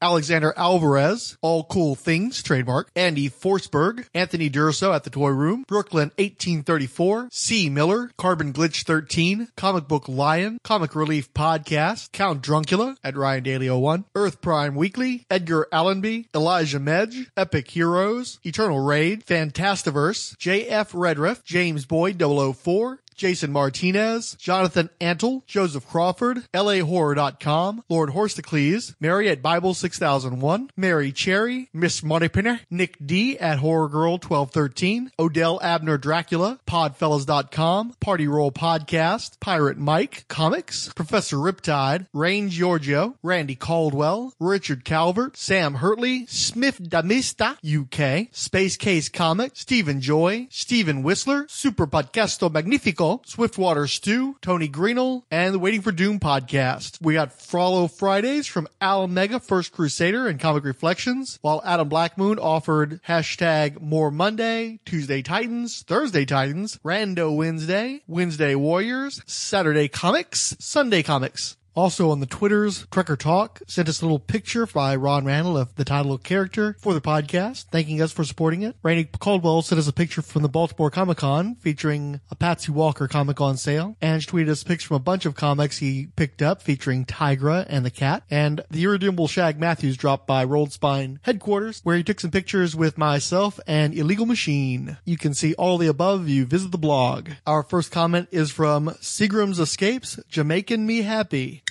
Alexander Alvarez, All Cool Things, trademark, Andy Forsberg, Anthony Durso at the Toy Room, Brooklyn 1834, C. Miller, Carbon Glitch 13, Comic Book Lion, Comic Relief Podcast, Count Druncula at Ryan Daly 01, Earth Prime Weekly, Edgar Allenby, Elijah Medge, Epic Heroes, Eternal Raid, Fantastiverse, J.F. Redriff, James Boyd 004, Jason Martinez, Jonathan Antle, Joseph Crawford, LAHorror.com, Lord Horstocles, Mary at Bible 6001, Mary Cherry, Miss Moneypinner, Nick D at Horror Girl 1213, Odell Abner Dracula, Podfellas.com, Party Roll Podcast, Pirate Mike, Comics, Professor Riptide, Rain Giorgio, Randy Caldwell, Richard Calvert, Sam Hurtley, Smith Damista, UK, Space Case Comic, Stephen Joy, Stephen Whistler, Super Podcasto Magnifico, Swiftwater Stew, Tony Greenell, and the Waiting for Doom podcast. We got Frollo Fridays from Al Mega, First Crusader, and Comic Reflections, while Adam Blackmoon offered hashtag More Monday, Tuesday Titans, Thursday Titans, Rando Wednesday, Wednesday Warriors, Saturday Comics, Sunday Comics. Also on the Twitters, Trekker Talk sent us a little picture by Ron Randall of the title of character for the podcast, thanking us for supporting it. Randy Caldwell sent us a picture from the Baltimore Comic Con featuring a Patsy Walker comic on sale. Ange tweeted us a picture from a bunch of comics he picked up featuring Tigra and the Cat. And the Irredeemable Shag Matthews dropped by Rolled Spine headquarters, where he took some pictures with myself and Illegal Machine. You can see all the above if you visit the blog. Our first comment is from Seagram's Escapes, Jamaican Me Happy.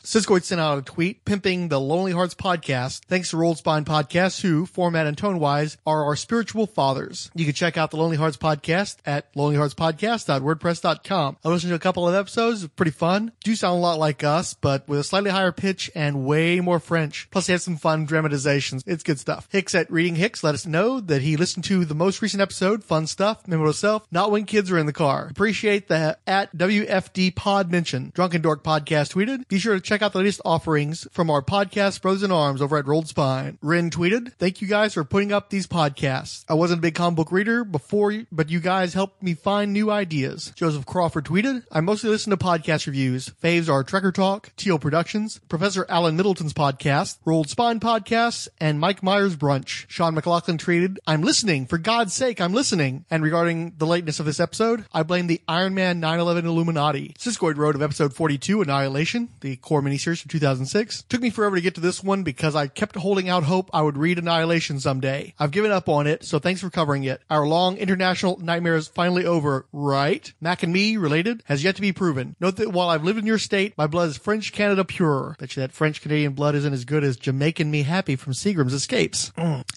Siskoid sent out a tweet pimping the Lonely Hearts podcast. Thanks to Rolled Spine Podcast, who, format and tone-wise, are our spiritual fathers. You can check out the Lonely Hearts podcast at lonelyheartspodcast.wordpress.com. I listened to a couple of episodes. It's pretty fun. Do sound a lot like us, but with a slightly higher pitch and way more French. Plus, they had some fun dramatizations. It's good stuff. Hicks at Reading Hicks let us know that he listened to the most recent episode, Fun Stuff, Memo to Self, Not When Kids Are in the Car. Appreciate the at WFD pod mention. Drunken Dork Podcast tweeted, be sure to check check out the latest offerings from our podcast brothers in arms over at Rolled Spine. Rin tweeted, "Thank you guys for putting up these podcasts. I wasn't a big comic book reader before, but you guys helped me find new ideas." Joseph Crawford tweeted, "I mostly listen to podcast reviews. Faves are Trekker Talk, Teal Productions, Professor Alan Middleton's podcast, Rolled Spine Podcasts, and Mike Myers Brunch." Sean McLaughlin tweeted, "I'm listening. For God's sake, I'm listening." And regarding the lateness of this episode, I blame the Iron Man 9/11 Illuminati. Siskoid wrote of episode 42, Annihilation, the core miniseries from 2006. "Took me forever to get to this one because I kept holding out hope I would read Annihilation someday. I've given up on it, so thanks for covering it. Our long international nightmare is finally over, right? Mac and me, related, has yet to be proven. Note that while I've lived in your state, my blood is French Canada pure." Bet you that French Canadian blood isn't as good as Jamaican Me Happy from Seagram's Escapes.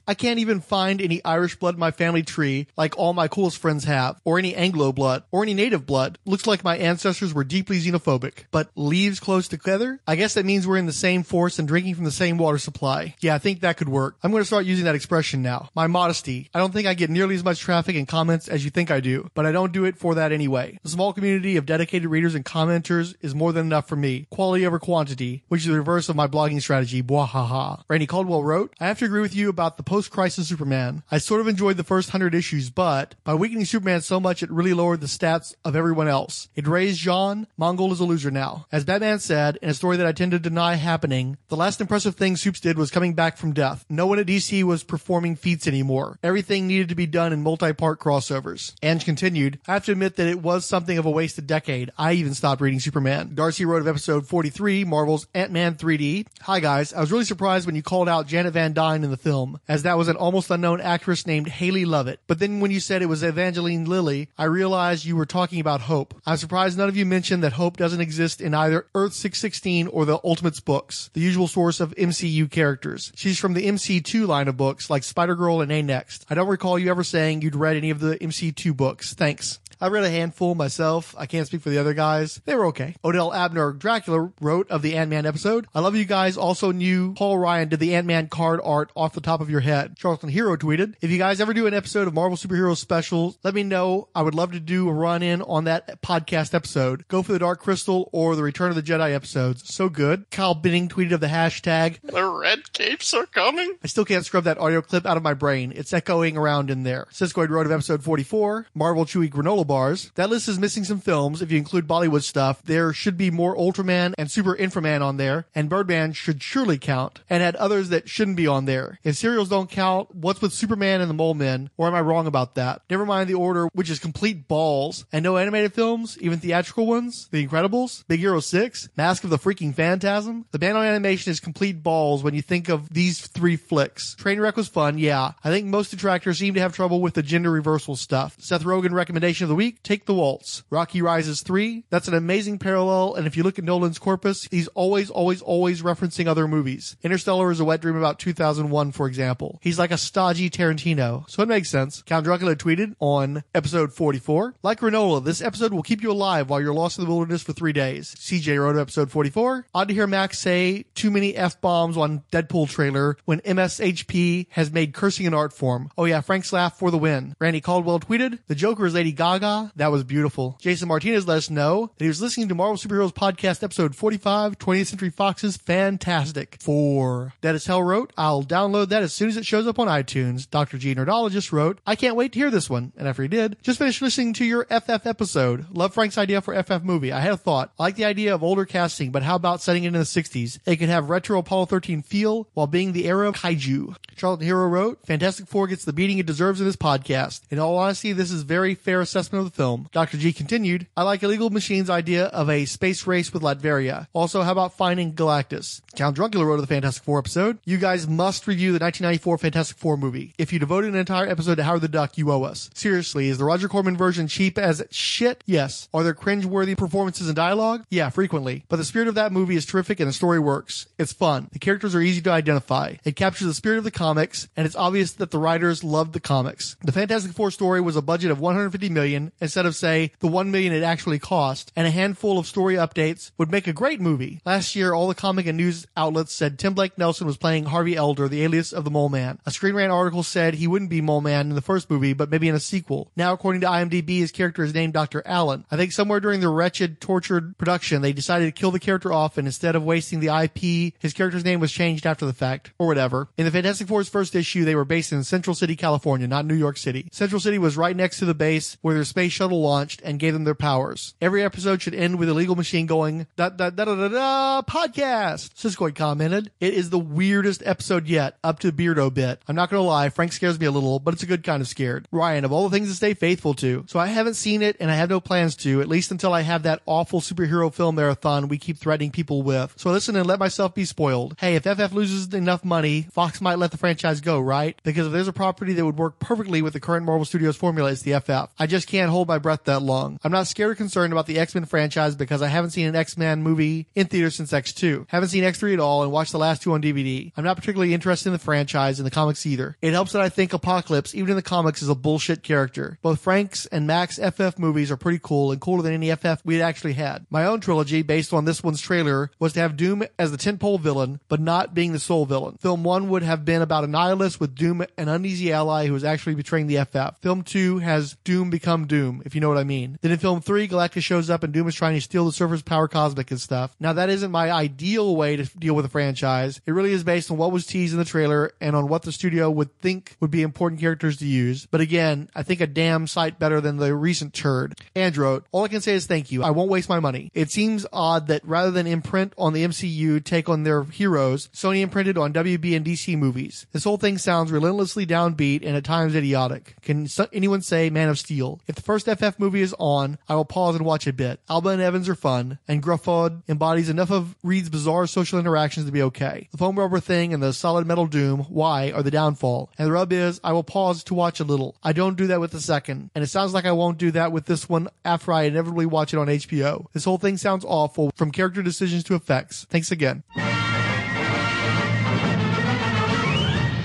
"I can't even find any Irish blood in my family tree like all my coolest friends have, or any Anglo blood, or any native blood. Looks like my ancestors were deeply xenophobic. But leaves close together? I guess that means we're in the same forest and drinking from the same water supply. Yeah, I think that could work. I'm going to start using that expression now. My modesty. I don't think I get nearly as much traffic and comments as you think I do, but I don't do it for that anyway. The small community of dedicated readers and commenters is more than enough for me. Quality over quantity, which is the reverse of my blogging strategy. Bwahaha." Randy Caldwell wrote, "I have to agree with you about the post-crisis Superman. I sort of enjoyed the first 100 issues, but by weakening Superman so much it really lowered the stats of everyone else. It raised John. Mongol is a loser now. As Batman said, in a story that I tend to deny happening, the last impressive thing Supes did was coming back from death. No one at DC was performing feats anymore. Everything needed to be done in multi-part crossovers." Ange continued, "I have to admit that it was something of a wasted decade. I even stopped reading Superman." Darcy wrote of episode 43, Marvel's Ant-Man 3D, "Hi guys, I was really surprised when you called out Janet Van Dyne in the film, as that was an almost unknown actress named Haley Lovett. But then when you said it was Evangeline Lilly, I realized you were talking about Hope. I'm surprised none of you mentioned that Hope doesn't exist in either Earth 616 or the Ultimates books, the usual source of MCU characters. She's from the MC2 line of books like Spider-Girl and A-Next. I don't recall you ever saying you'd read any of the MC2 books. Thanks." I read a handful myself. I can't speak for the other guys. They were okay. Odell Abner Dracula wrote of the Ant-Man episode, "I love you guys also knew Paul Ryan did the Ant-Man card art off the top of your head." Charlton Hero tweeted, "If you guys ever do an episode of Marvel Superhero Specials, let me know. I would love to do a run-in on that podcast episode. Go for the Dark Crystal or the Return of the Jedi episodes. So good." Kyle Binning tweeted of the hashtag, The red capes are coming. "I still can't scrub that audio clip out of my brain. It's echoing around in there." Siskoid wrote of episode 44, Marvel Chewy Granola Bars, "That list is missing some films. If you include Bollywood stuff, there should be more Ultraman and Super Inframan on there, and Birdman should surely count, and had others that shouldn't be on there. If serials don't count, what's with Superman and the Mole Men? Or am I wrong about that? Never mind the order, which is complete balls. And no animated films, even theatrical ones? The Incredibles? Big Hero 6? Mask of the Freaking Phantasm? The ban on animation is complete balls when you think of these 3 flicks. Trainwreck was fun, yeah. I think most detractors seem to have trouble with the gender reversal stuff. Seth Rogen recommendation of the week, Take the Waltz. Rocky Rises 3, that's an amazing parallel, and if you look at Nolan's corpus, he's always referencing other movies. Interstellar is a wet dream about 2001, for example. He's like a stodgy Tarantino, so it makes sense." Count Dracula tweeted on episode 44, "Like granola, this episode will keep you alive while you're lost in the wilderness for 3 days." CJ wrote episode 44, "Odd to hear Max say too many F-bombs on Deadpool trailer when MSHP has made cursing an art form. Oh yeah, Frank's laugh for the win." Randy Caldwell tweeted, "The Joker is Lady Gaga. That was beautiful." Jason Martinez let us know that he was listening to Marvel Superheroes Podcast episode 45, 20th Century Fox's Fantastic Four. Dead as Hell wrote, "I'll download that as soon as it shows up on iTunes." Dr. G Nerdologist wrote, "I can't wait to hear this one." And after he did, "Just finished listening to your FF episode. Love Frank's idea for FF movie. I had a thought. I like the idea of older casting, but how about setting it in the 60s? It could have retro Apollo 13 feel while being the era of kaiju." Charlton Hero wrote, "Fantastic Four gets the beating it deserves in this podcast. In all honesty, this is very fair assessment of the film." Dr. G continued, "I like Illegal Machine's idea of a space race with Latveria. Also, how about finding Galactus?" Count Drunkula wrote of the Fantastic Four episode, "You guys must review the 1994 Fantastic Four movie. If you devoted an entire episode to Howard the Duck, you owe us. Seriously, is the Roger Corman version cheap as shit? Yes. Are there cringe-worthy performances and dialogue? Yeah, frequently. But the spirit of that movie is terrific and the story works. It's fun. The characters are easy to identify. It captures the spirit of the comics, and it's obvious that the writers loved the comics. The Fantastic Four story was a budget of $150 million million instead of, say, the $1 million it actually cost, and a handful of story updates would make a great movie. Last year, all the comic and news outlets said Tim Blake Nelson was playing Harvey Elder, the alias of the Mole Man. A Screen Rant article said he wouldn't be Mole Man in the first movie, but maybe in a sequel. Now, according to IMDb, his character is named Dr. Allen. I think somewhere during the wretched, tortured production, they decided to kill the character off, and instead of wasting the IP, his character's name was changed after the fact, or whatever. In the Fantastic Four's first issue, they were based in Central City, California, not New York City. Central City was right next to the base where their space shuttle launched and gave them their powers. Every episode should end with a legal machine going, da-da-da-da-da-da, podcast, Siskoid commented. It is the weirdest episode yet, up to the Beardo bit. I'm not gonna lie, Frank scares me a little, but it's a good kind of scared. Ryan, of all the things to stay faithful to. So I haven't seen it, and I have no plans to, at least until I have that awful superhero film marathon we keep threatening people with. So listen and let myself be spoiled. Hey, if FF loses enough money, Fox might let the franchise go, right? Because if there's a property that would work perfectly with the current Marvel Studios formula, it's the FF. I just can't hold my breath that long. I'm not scared or concerned about the X-Men franchise because I haven't seen an X-Men movie in theaters since X2. Haven't seen X3 at all and watched the last two on DVD. I'm not particularly interested in the franchise and the comics either. It helps that I think Apocalypse, even in the comics, is a bullshit character. Both Frank's and Mac's FF movies are pretty cool and cooler than any FF we had actually had. My own trilogy, based on this one's trailer, was to have Doom as the tentpole villain, but not being the sole villain. Film 1 would have been about a nihilist with Doom, an uneasy ally who was actually betraying the FF. Film 2 has Doom become Doom, if you know what I mean. Then in Film 3, Galactus shows up and Doom is trying to steal the Surfer's power cosmic and stuff. Now that isn't my ideal way to deal with a franchise. It really is based on what was teased in the trailer and on what the studio would think would be important characters to use. But again, I think a damn sight better than the recent turd. Andrew, all I can say is thank you. I won't waste my money. It seems odd that rather than imprint on the MCU, take on their heroes, Sony imprinted on WB and DC movies. This whole thing sounds relentlessly downbeat and at times idiotic. Can anyone say Man of Steel? If the first FF movie is on, I will pause and watch a bit. Alba and Evans are fun, and Gruffod embodies enough of Reed's bizarre social interactions to be okay. The foam rubber thing and the solid metal Doom, why, are the downfall. And the rub is, I will pause to watch a little. I don't do that with the second. And it sounds like I won't do that with this one after I inevitably watch it on HBO. This whole thing sounds awful, from character decisions to effects. Thanks again.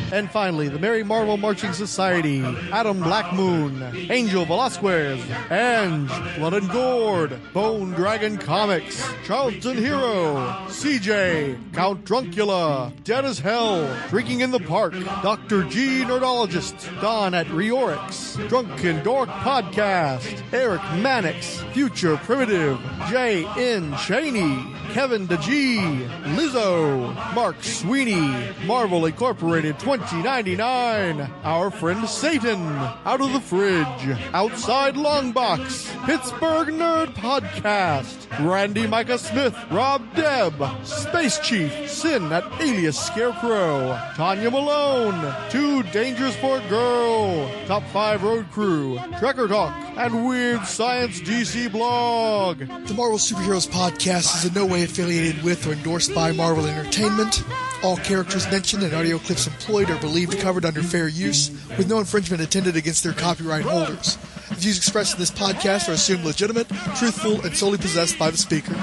And finally, the Merry Marvel Marching Society, Adam Blackmoon, Angel Velasquez, Ange, Blood and Gourd, Bone Dragon Comics, Charlton Hero, CJ, Count Druncula, Dead as Hell, Drinking in the Park, Dr. G Nerdologist, Don at Reorix, Drunken Dork Podcast, Eric Mannix, Future Primitive, J.N. Cheney, Kevin DeG, Lizzo, Mark Sweeney, Marvel Incorporated 2099, Our Friend Satan, Out of the Fridge, Outside Longbox, Pittsburgh Nerd Podcast, Randy Micah Smith, Rob Debb, Space Chief, Sin at Alias Scarecrow, Tanya Malone, Too Dangerous for a Girl, Top 5 Road Crew, Trekker Talk, and Weird Science DC Blog. The Marvel Superheroes Podcast is in no way affiliated with or endorsed by Marvel Entertainment. All characters mentioned and audio clips employed are believed covered under fair use, with no infringement intended against their copyright holders. The views expressed in this podcast are assumed legitimate, truthful, and solely possessed by the speaker.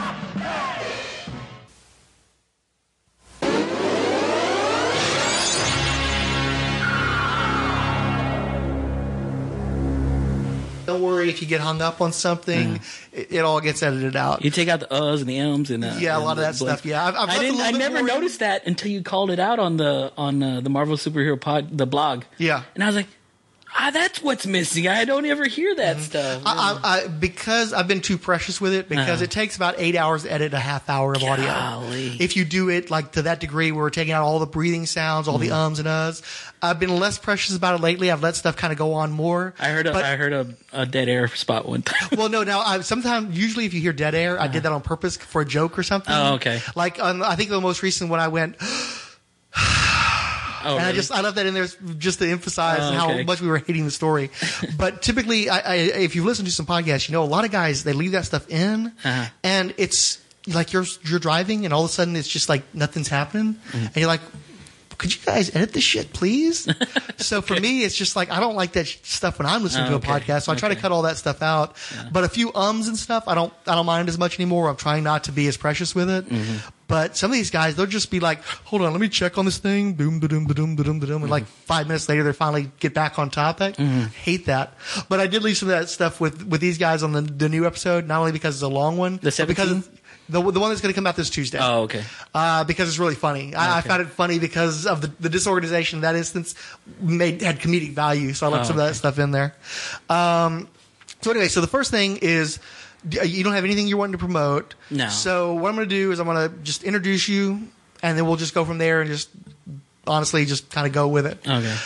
Don't worry if you get hung up on something. It all gets edited out. You take out the uhs and the ums and yeah, a lot of that stuff. Yeah, I never noticed that until you called it out on the Marvel Superhero Pod, the blog. Yeah, and I was like, that's what's missing. I don't ever hear that stuff. Because I've been too precious with it, because it takes about 8 hours to edit a half hour of audio. If you do it like to that degree where we're taking out all the breathing sounds, all the ums and uhs. I've been less precious about it lately. I've let stuff kind of go on more. I heard a dead air spot one time. Well, no, sometimes, usually if you hear dead air, I did that on purpose for a joke or something. Oh, okay. Like, I think the most recent one I went... Oh, and really? I left that in there just to emphasize how much we were hating the story. But typically, if you've listened to some podcasts, you know, a lot of guys, they leave that stuff in, and it's like you're driving, and all of a sudden it's just like nothing's happening, and you're like, could you guys edit this shit, please? So for me, it's just like, I don't like that stuff when I'm listening to a podcast, so I try to cut all that stuff out. But a few ums and stuff, I don't mind as much anymore. I'm trying not to be as precious with it. But some of these guys, they'll just be like, hold on, let me check on this thing. Boom, ba-doom, ba-doom, ba-doom, ba-doom. And like 5 minutes later, they finally get back on topic. Hate that. But I did leave some of that stuff with these guys on the new episode, not only because it's a long one, The but because 17th? the one that's going to come out this Tuesday. Oh, okay. Because it's really funny. I found it funny because of the disorganization in that instance had comedic value. So I left some of that stuff in there. So anyway, so the first thing is you don't have anything you're wanting to promote. No. So what I'm going to do is I'm going to just introduce you, and then we'll just go from there and just honestly just kind of go with it. Okay.